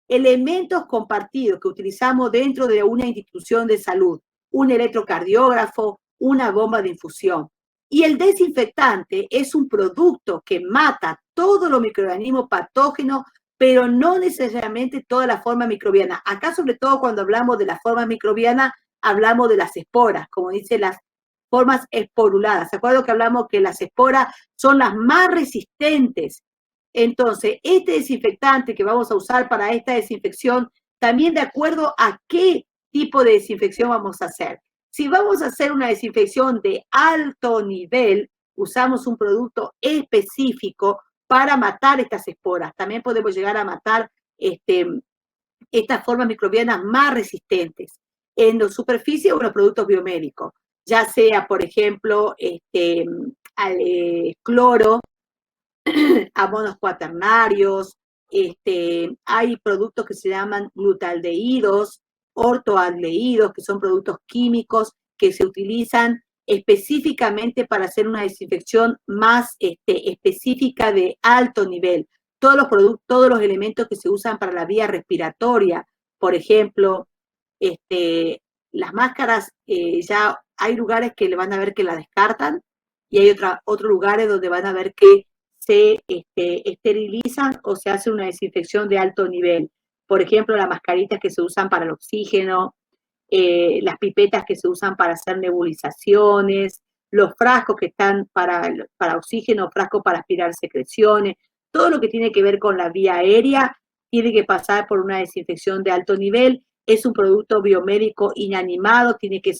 elementos compartidos que utilizamos dentro de una institución de salud, un electrocardiógrafo, una bomba de infusión. Y el desinfectante es un producto que mata todos los microorganismos patógenos, pero no necesariamente toda la forma microbiana. Acá, sobre todo, cuando hablamos de la forma microbiana, hablamos de las esporas, como dice las formas esporuladas. ¿Se acuerdan que hablamos que las esporas son las más resistentes? Entonces, este desinfectante que vamos a usar para esta desinfección, también de acuerdo a qué tipo de desinfección vamos a hacer. Si vamos a hacer una desinfección de alto nivel, usamos un producto específico para matar estas esporas. También podemos llegar a matar estas formas microbianas más resistentes en la superficie o en los productos biomédicos, ya sea, por ejemplo, al cloro, abonos cuaternarios, hay productos que se llaman glutaldehídos, ortoaldehídos, que son productos químicos que se utilizan específicamente para hacer una desinfección más específica de alto nivel. Todos los elementos que se usan para la vía respiratoria, por ejemplo, las máscaras, ya hay lugares que le van a ver que la descartan y hay otros lugares donde van a ver que se esterilizan o se hace una desinfección de alto nivel. Por ejemplo, las mascaritas que se usan para el oxígeno, las pipetas que se usan para hacer nebulizaciones, los frascos que están para oxígeno, frascos para aspirar secreciones. Todo lo que tiene que ver con la vía aérea tiene que pasar por una desinfección de alto nivel. Es un producto biomédico inanimado, tiene que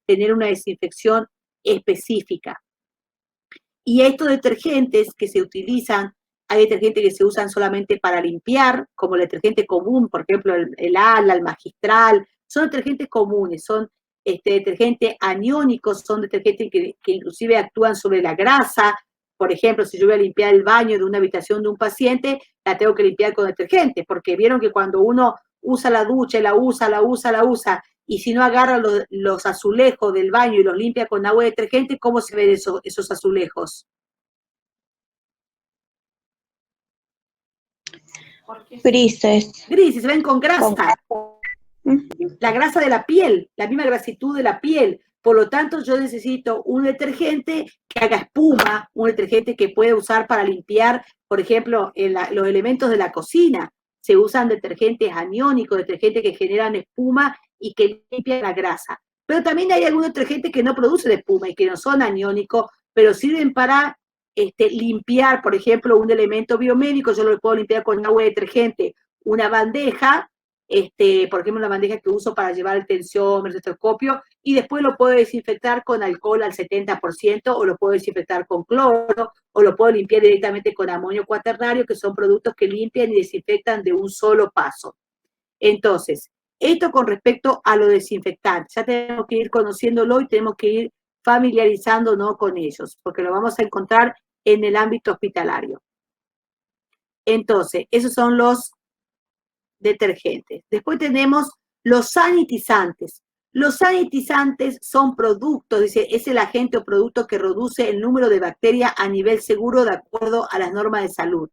tener una desinfección específica. Y estos detergentes que se utilizan, hay detergentes que se usan solamente para limpiar, como el detergente común, por ejemplo, el ALA, el Magistral, son detergentes comunes, son detergentes aniónicos, son detergentes que inclusive actúan sobre la grasa. Por ejemplo, si yo voy a limpiar el baño de una habitación de un paciente, la tengo que limpiar con detergente, porque vieron que cuando uno usa la ducha, la usa, y si no agarra los azulejos del baño y los limpia con agua detergente, ¿cómo se ven esos azulejos? Grises. Grises, se ven con grasa. La grasa de la piel, la misma grasitud de la piel. Por lo tanto, yo necesito un detergente que haga espuma, un detergente que pueda usar para limpiar, por ejemplo, los elementos de la cocina. Se usan detergentes aniónicos, detergentes que generan espuma y que limpian la grasa. Pero también hay algunos detergentes que no producen espuma y que no son aniónicos, pero sirven para limpiar, por ejemplo, un elemento biomédico. Yo lo puedo limpiar con agua detergente. Una bandeja, por ejemplo, una bandeja que uso para llevar el tensiómetro, el estetoscopio, y después lo puedo desinfectar con alcohol al 70%, o lo puedo desinfectar con cloro, o lo puedo limpiar directamente con amonio cuaternario, que son productos que limpian y desinfectan de un solo paso. Entonces, esto con respecto a lo desinfectante, ya tenemos que ir conociéndolo y tenemos que ir familiarizándonos con ellos, porque lo vamos a encontrar en el ámbito hospitalario. Entonces, esos son los detergentes. Después tenemos los sanitizantes. Los sanitizantes son productos, dice, es el agente o producto que reduce el número de bacterias a nivel seguro de acuerdo a las normas de salud.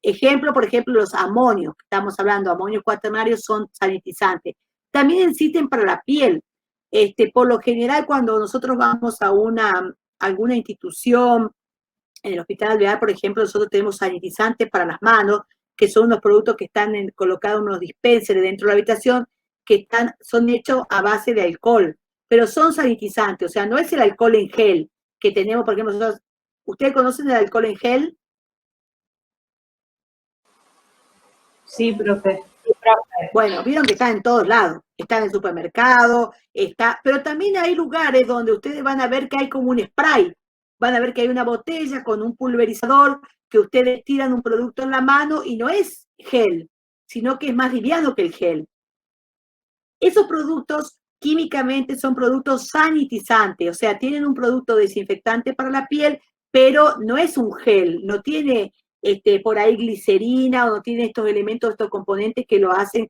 Ejemplo, por ejemplo, los amonios, que estamos hablando, amonios cuaternarios son sanitizantes. También existen para la piel. Por lo general, cuando nosotros vamos a alguna institución, en el Hospital Alvear, por ejemplo, nosotros tenemos sanitizantes para las manos, que son unos productos que están colocados en unos dispensers dentro de la habitación, que son hechos a base de alcohol, pero son sanitizantes, o sea, no es el alcohol en gel que tenemos, por ejemplo, nosotros, ¿ustedes conocen el alcohol en gel? Sí, profe. Bueno, vieron que está en todos lados, está en el supermercado, pero también hay lugares donde ustedes van a ver que hay como un spray, van a ver que hay una botella con un pulverizador, que ustedes tiran un producto en la mano y no es gel, sino que es más liviano que el gel. Esos productos químicamente son productos sanitizantes, o sea, tienen un producto desinfectante para la piel, pero no es un gel, no tiene por ahí glicerina o no tiene estos elementos, estos componentes que lo hacen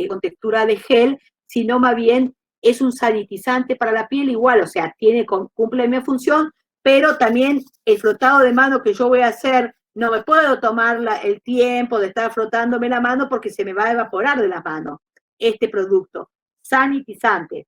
con textura de gel, sino más bien es un sanitizante para la piel igual, o sea, cumple mi función, pero también el frotado de mano que yo voy a hacer, no me puedo tomar el tiempo de estar frotándome la mano porque se me va a evaporar de la mano este producto, sanitizante.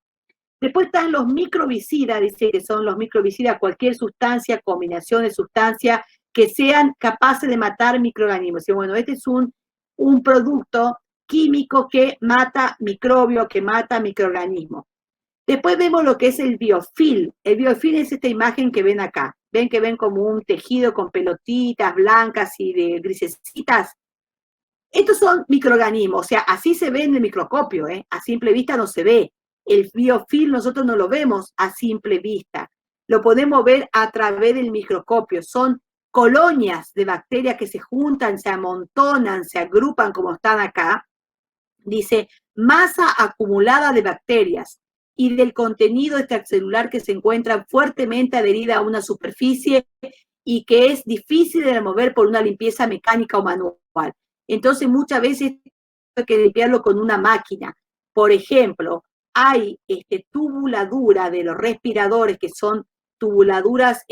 Después están los microvicidas, dice que son los microvicidas, cualquier sustancia, combinación de sustancias que sean capaces de matar microorganismos. Y bueno, este es un producto químico que mata microbios, que mata microorganismos. Después vemos lo que es el biofil. El biofil es esta imagen que ven acá. Ven que ven como un tejido con pelotitas blancas y de grisecitas. Estos son microorganismos, o sea, así se ve en el microscopio, a simple vista no se ve. El biofil nosotros no lo vemos a simple vista, lo podemos ver a través del microscopio. Son colonias de bacterias que se juntan, se amontonan, se agrupan como están acá. Dice, masa acumulada de bacterias y del contenido extracelular que se encuentra fuertemente adherida a una superficie y que es difícil de remover por una limpieza mecánica o manual. Entonces, muchas veces hay que limpiarlo con una máquina. Por ejemplo, hay tubuladura de los respiradores, que son tubuladuras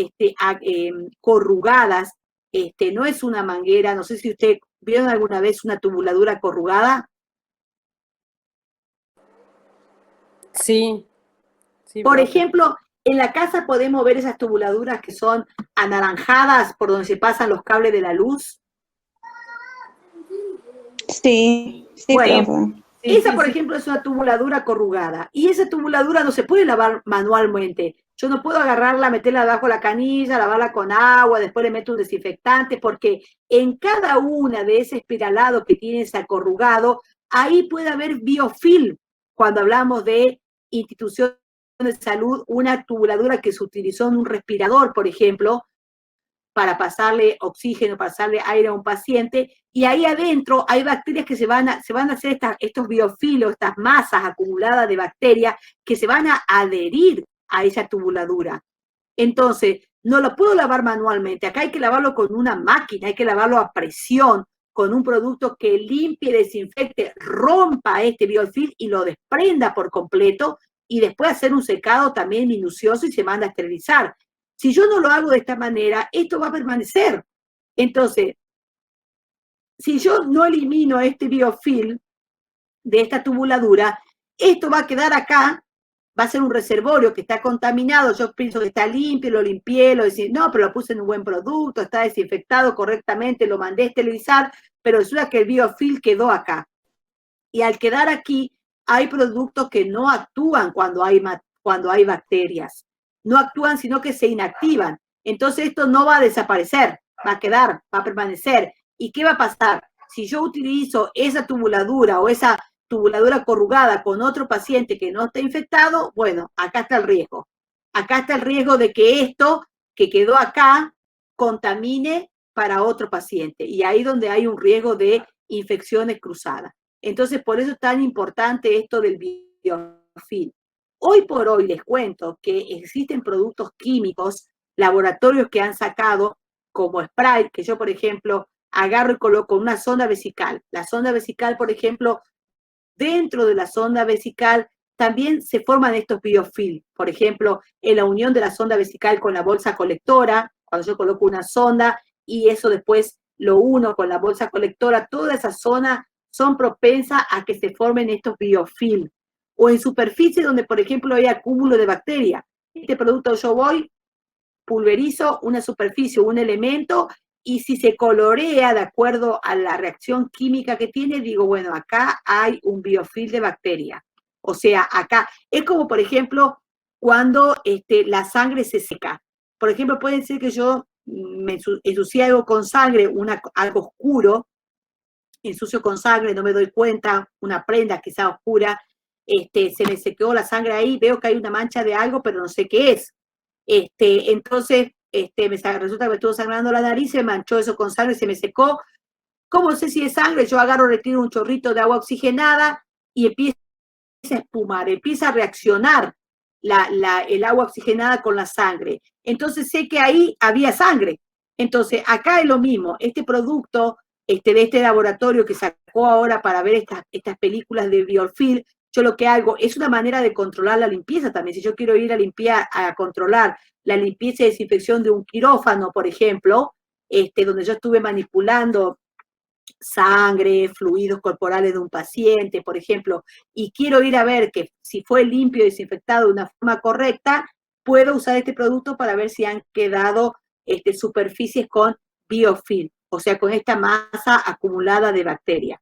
corrugadas. No es una manguera. No sé si ustedes vieron alguna vez una tubuladura corrugada. Sí. Por ejemplo, en la casa podemos ver esas tubuladuras que son anaranjadas por donde se pasan los cables de la luz. Sí, bueno, esa, por ejemplo, es una tubuladura corrugada. Y esa tubuladura no se puede lavar manualmente. Yo no puedo agarrarla, meterla debajo de la canilla, lavarla con agua, después le meto un desinfectante, porque en cada una de ese espiralado que tiene ese acorrugado, ahí puede haber biofilm. Cuando hablamos de instituciones de salud, una tubuladura que se utilizó en un respirador, por ejemplo, para pasarle oxígeno, pasarle aire a un paciente, y ahí adentro hay bacterias que se van a hacer estos biofilos, estas masas acumuladas de bacterias que se van a adherir a esa tubuladura. Entonces, no lo puedo lavar manualmente, acá hay que lavarlo con una máquina, hay que lavarlo a presión, con un producto que limpie, desinfecte, rompa este biofilm y lo desprenda por completo, y después hacer un secado también minucioso y se manda a esterilizar. Si yo no lo hago de esta manera, esto va a permanecer. Entonces, si yo no elimino este biofilm de esta tubuladura, esto va a quedar acá, va a ser un reservorio que está contaminado, yo pienso que está limpio, lo limpié, no, pero lo puse en un buen producto, está desinfectado correctamente, lo mandé a esterilizar, pero resulta que el biofilm quedó acá. Y al quedar aquí, hay productos que no actúan cuando hay bacterias. No actúan, sino que se inactivan. Entonces esto no va a desaparecer, va a quedar, va a permanecer. ¿Y qué va a pasar? Si yo utilizo esa tubuladura o esa tubuladura corrugada con otro paciente que no está infectado, bueno, acá está el riesgo. Acá está el riesgo de que esto que quedó acá contamine para otro paciente. Y ahí donde hay un riesgo de infecciones cruzadas. Entonces, por eso es tan importante esto del biofilm. Hoy por hoy les cuento que existen productos químicos, laboratorios que han sacado como Sprite, que yo, por ejemplo, agarro y coloco una sonda vesical. La sonda vesical, por ejemplo, dentro de la sonda vesical también se forman estos biofilm. Por ejemplo, en la unión de la sonda vesical con la bolsa colectora, cuando yo coloco una sonda y eso después lo uno con la bolsa colectora, toda esa zona son propensas a que se formen estos biofilm. O en superficie donde, por ejemplo, hay acúmulo de bacterias. Este producto yo voy, pulverizo una superficie, un elemento, y si se colorea de acuerdo a la reacción química que tiene, digo, bueno, acá hay un biofilm de bacteria. O sea, acá es como, por ejemplo, cuando la sangre se seca. Por ejemplo, puede ser que yo me ensucie algo con sangre, algo oscuro, ensucio con sangre, no me doy cuenta, una prenda quizá oscura, se me secó la sangre ahí, veo que hay una mancha de algo, pero no sé qué es. Entonces, resulta que me estuvo sangrando la nariz, se me manchó eso con sangre, se me secó. ¿Cómo sé si es sangre? Yo agarro, retiro un chorrito de agua oxigenada y empieza a espumar, empieza a reaccionar el agua oxigenada con la sangre. Entonces sé que ahí había sangre. Entonces, acá es lo mismo. Este producto de este laboratorio que sacó ahora para ver estas películas de biofilm, yo lo que hago es una manera de controlar la limpieza también. Si yo quiero ir a limpiar, a controlar la limpieza y desinfección de un quirófano, por ejemplo, donde yo estuve manipulando sangre, fluidos corporales de un paciente, por ejemplo, y quiero ir a ver que si fue limpio y desinfectado de una forma correcta, puedo usar este producto para ver si han quedado superficies con biofilm, o sea, con esta masa acumulada de bacterias.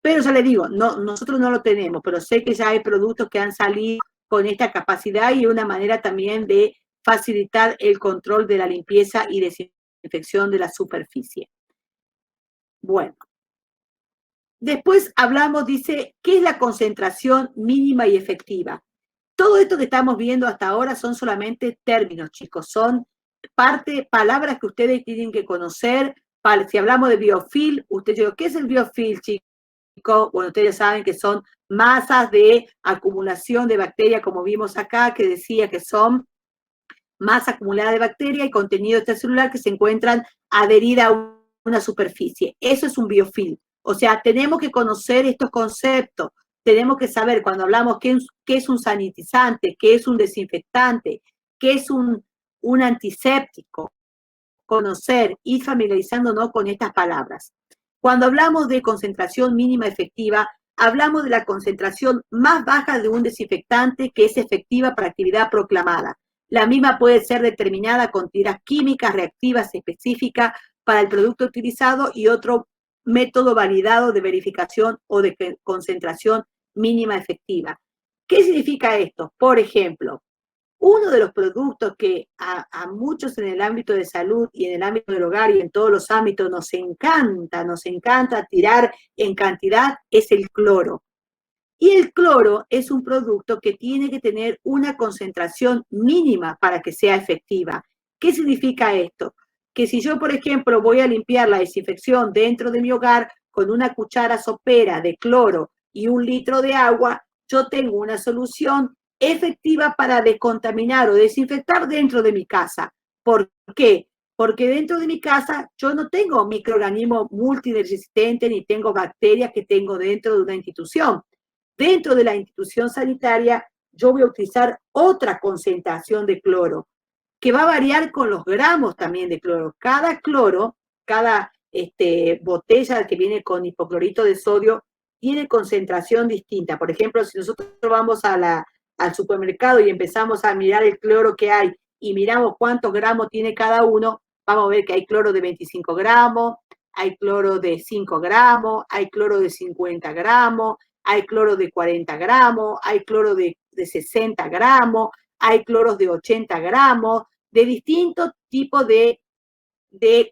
Pero ya les digo, no, nosotros no lo tenemos, pero sé que ya hay productos que han salido con esta capacidad y una manera también de facilitar el control de la limpieza y desinfección de la superficie. Bueno, después hablamos, dice, ¿qué es la concentración mínima y efectiva? Todo esto que estamos viendo hasta ahora son solamente términos, chicos, son palabras que ustedes tienen que conocer. Si hablamos de biofilm, ustedes digo, ¿qué es el biofilm, chicos? Bueno, ustedes saben que son masas de acumulación de bacterias, como vimos acá, que decía que son masa acumulada de bacteria y contenido extracelular que se encuentran adherida a una superficie. Eso es un biofilm. O sea, tenemos que conocer estos conceptos. Tenemos que saber cuando hablamos qué es un sanitizante, qué es un desinfectante, qué es un antiséptico. Conocer, ir familiarizándonos con estas palabras. Cuando hablamos de concentración mínima efectiva, hablamos de la concentración más baja de un desinfectante que es efectiva para actividad proclamada. La misma puede ser determinada con tiras químicas reactivas específicas para el producto utilizado y otro método validado de verificación o de concentración mínima efectiva. ¿Qué significa esto? Por ejemplo, Uno de los productos que a muchos en el ámbito de salud y en el ámbito del hogar y en todos los ámbitos nos encanta tirar en cantidad, es el cloro. Y el cloro es un producto que tiene que tener una concentración mínima para que sea efectiva. ¿Qué significa esto? Que si yo, por ejemplo, voy a limpiar la desinfección dentro de mi hogar con una cuchara sopera de cloro y 1 litro de agua, yo tengo una solución efectiva para descontaminar o desinfectar dentro de mi casa. ¿Por qué? Porque dentro de mi casa yo no tengo microorganismos multiresistentes ni tengo bacterias que tengo dentro de una institución. Dentro de la institución sanitaria yo voy a utilizar otra concentración de cloro, que va a variar con los gramos también de cloro. Cada cloro, cada botella que viene con hipoclorito de sodio, tiene concentración distinta. Por ejemplo, si nosotros vamos al supermercado y empezamos a mirar el cloro que hay y miramos cuántos gramos tiene cada uno, vamos a ver que hay cloro de 25 gramos, hay cloro de 5 gramos, hay cloro de 50 gramos, hay cloro de 40 gramos, hay cloro de 60 gramos, hay cloros de 80 gramos, de distintos tipos de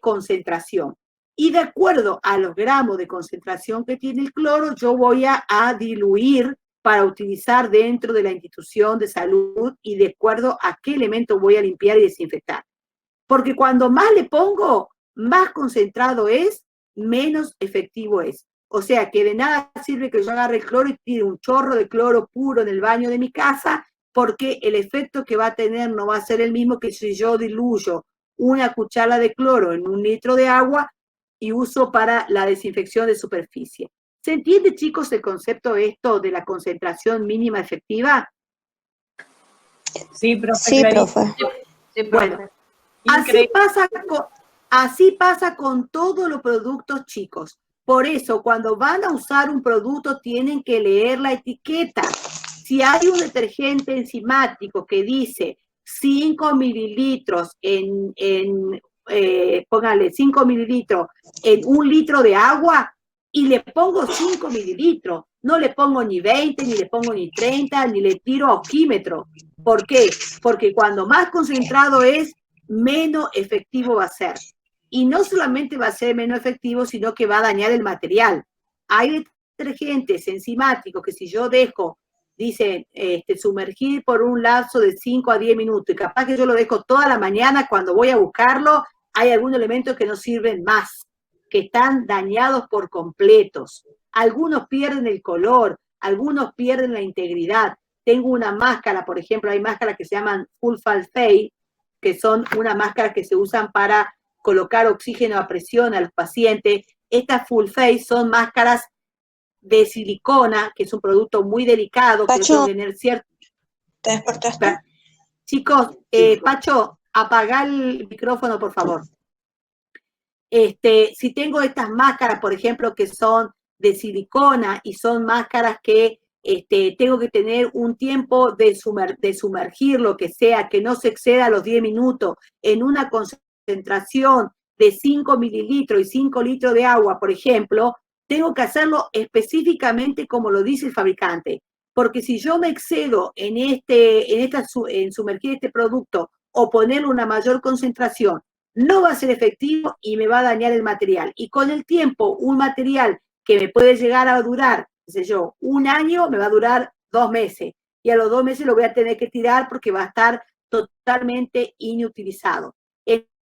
concentración. Y de acuerdo a los gramos de concentración que tiene el cloro, yo voy a diluir para utilizar dentro de la institución de salud y de acuerdo a qué elemento voy a limpiar y desinfectar. Porque cuando más le pongo, más concentrado es, menos efectivo es. O sea que de nada sirve que yo agarre el cloro y tire un chorro de cloro puro en el baño de mi casa, porque el efecto que va a tener no va a ser el mismo que si yo diluyo 1 cuchara de cloro en 1 litro de agua y uso para la desinfección de superficie. ¿Se entiende, chicos, el concepto de la concentración mínima efectiva? Sí, profe. Sí, profe. Sí, profe. Bueno, así pasa con todos los productos, chicos. Por eso, cuando van a usar un producto, tienen que leer la etiqueta. Si hay un detergente enzimático que dice 5 mililitros póngale 5 mililitros en 1 litro de agua y le pongo 5 mililitros, no le pongo ni 20, ni le pongo ni 30, ni le tiro a ojímetro. ¿Por qué? Porque cuando más concentrado es, menos efectivo va a ser. Y no solamente va a ser menos efectivo, sino que va a dañar el material. Hay detergentes enzimáticos que si yo dejo, dice, sumergir por un lapso de 5 a 10 minutos, y capaz que yo lo dejo toda la mañana, cuando voy a buscarlo, hay algunos elementos que no sirven más, que están dañados por completos. Algunos pierden el color, algunos pierden la integridad. Tengo una máscara, por ejemplo, hay máscaras que se llaman full face, que son unas máscaras que se usan para colocar oxígeno a presión a los pacientes. Estas full face son máscaras de silicona, que es un producto muy delicado, que Pacho, debe tener cierto... ¿te despertaste? Chicos, Pacho, apagá el micrófono, por favor. Si tengo estas máscaras, por ejemplo, que son de silicona y son máscaras que tengo que tener un tiempo de sumergir lo que sea, que no se exceda los 10 minutos en una concentración de 5 mililitros y 5 litros de agua, por ejemplo, tengo que hacerlo específicamente como lo dice el fabricante. Porque si yo me excedo en sumergir este producto o ponerle una mayor concentración, no va a ser efectivo y me va a dañar el material. Y con el tiempo, un material que me puede llegar a durar, qué sé yo, 1 año, me va a durar 2 meses. Y a los 2 meses lo voy a tener que tirar porque va a estar totalmente inutilizado.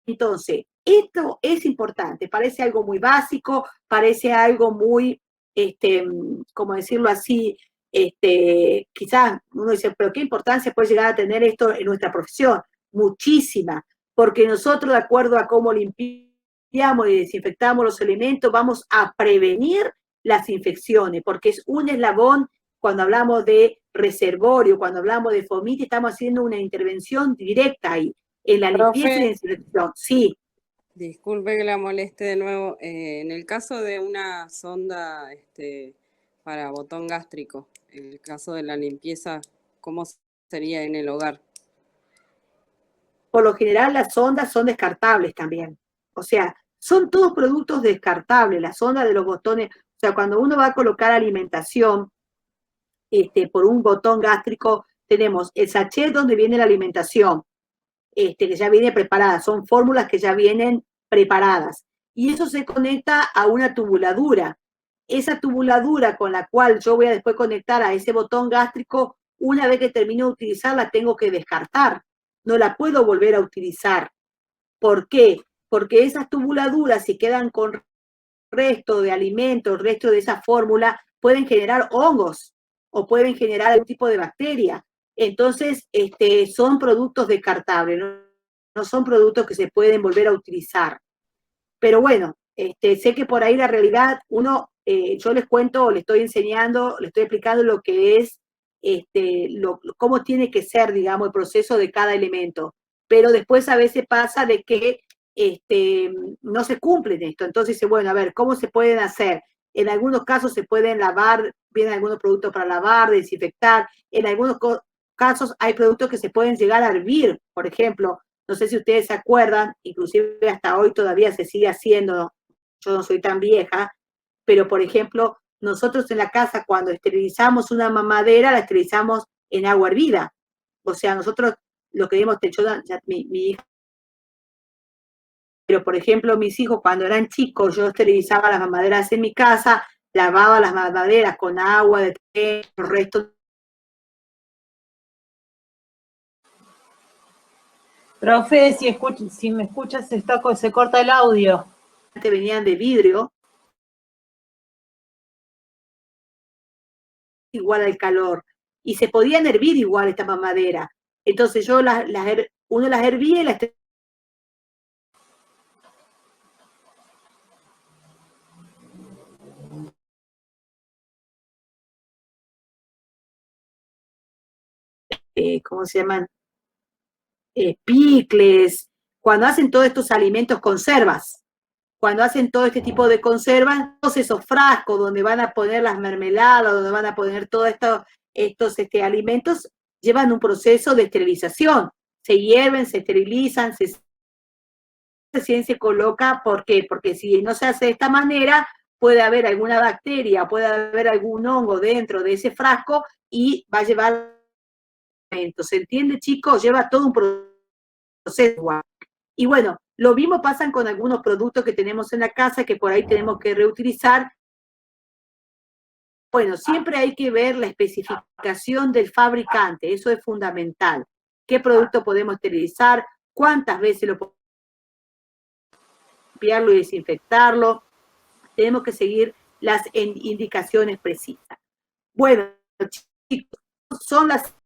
Entonces, esto es importante. Parece algo muy básico, parece algo muy, como decirlo así, quizás uno dice, pero ¿qué importancia puede llegar a tener esto en nuestra profesión? Muchísima, porque nosotros, de acuerdo a cómo limpiamos y desinfectamos los elementos, vamos a prevenir las infecciones, porque es un eslabón. Cuando hablamos de reservorio, cuando hablamos de FOMIT, estamos haciendo una intervención directa ahí, en la limpieza y la desinfección. Sí. Disculpe que la moleste de nuevo. En el caso de una sonda para botón gástrico, en el caso de la limpieza, ¿cómo sería en el hogar? Por lo general las sondas son descartables también. O sea, son todos productos descartables, las sondas de los botones. O sea, cuando uno va a colocar alimentación por un botón gástrico, tenemos el sachet donde viene la alimentación, que ya viene preparada, son fórmulas que ya vienen preparadas. Y eso se conecta a una tubuladura. Esa tubuladura con la cual yo voy a después conectar a ese botón gástrico, una vez que termino de utilizarla, tengo que descartar. No la puedo volver a utilizar. ¿Por qué? Porque esas tubuladuras, si quedan con resto de alimentos, resto de esa fórmula, pueden generar hongos o pueden generar algún tipo de bacteria. Entonces, son productos descartables, no son productos que se pueden volver a utilizar. Pero bueno, sé que por ahí la realidad, yo les cuento, les estoy enseñando, les estoy explicando lo que es, cómo tiene que ser, digamos, el proceso de cada elemento. Pero después a veces pasa de que no se cumplen esto. Entonces dice, bueno, a ver, ¿cómo se pueden hacer? En algunos casos se pueden lavar, vienen algunos productos para lavar, desinfectar. En algunos casos hay productos que se pueden llegar a hervir, por ejemplo. No sé si ustedes se acuerdan, inclusive hasta hoy todavía se sigue haciendo, yo no soy tan vieja, pero por ejemplo, nosotros en la casa cuando esterilizamos una mamadera, la esterilizamos en agua hervida. O sea, nosotros lo que hemos hecho, mi hija, pero por ejemplo, mis hijos cuando eran chicos, yo esterilizaba las mamaderas en mi casa, lavaba las mamaderas con agua, de té, los restos. Profe, si me escuchas, se corta el audio. Venían de vidrio, igual al calor, y se podían hervir igual esta mamadera. Entonces yo uno las hervía y las ¿cómo se llaman? Picles, cuando hacen todos estos alimentos, conservas, cuando hacen todo este tipo de conservas, todos esos frascos donde van a poner las mermeladas, donde van a poner todos estos alimentos, llevan un proceso de esterilización. Se hierven, se esterilizan, se coloca, ¿por qué? Porque si no se hace de esta manera, puede haber alguna bacteria, puede haber algún hongo dentro de ese frasco y va a llevar. ¿Se entiende, chicos? Lleva todo un proceso. Y bueno, lo mismo pasa con algunos productos que tenemos en la casa que por ahí tenemos que reutilizar. Bueno, siempre hay que ver la especificación del fabricante, eso es fundamental. ¿Qué producto podemos esterilizar? ¿Cuántas veces lo podemos limpiarlo y desinfectarlo? Tenemos que seguir las indicaciones precisas. Bueno, chicos, son las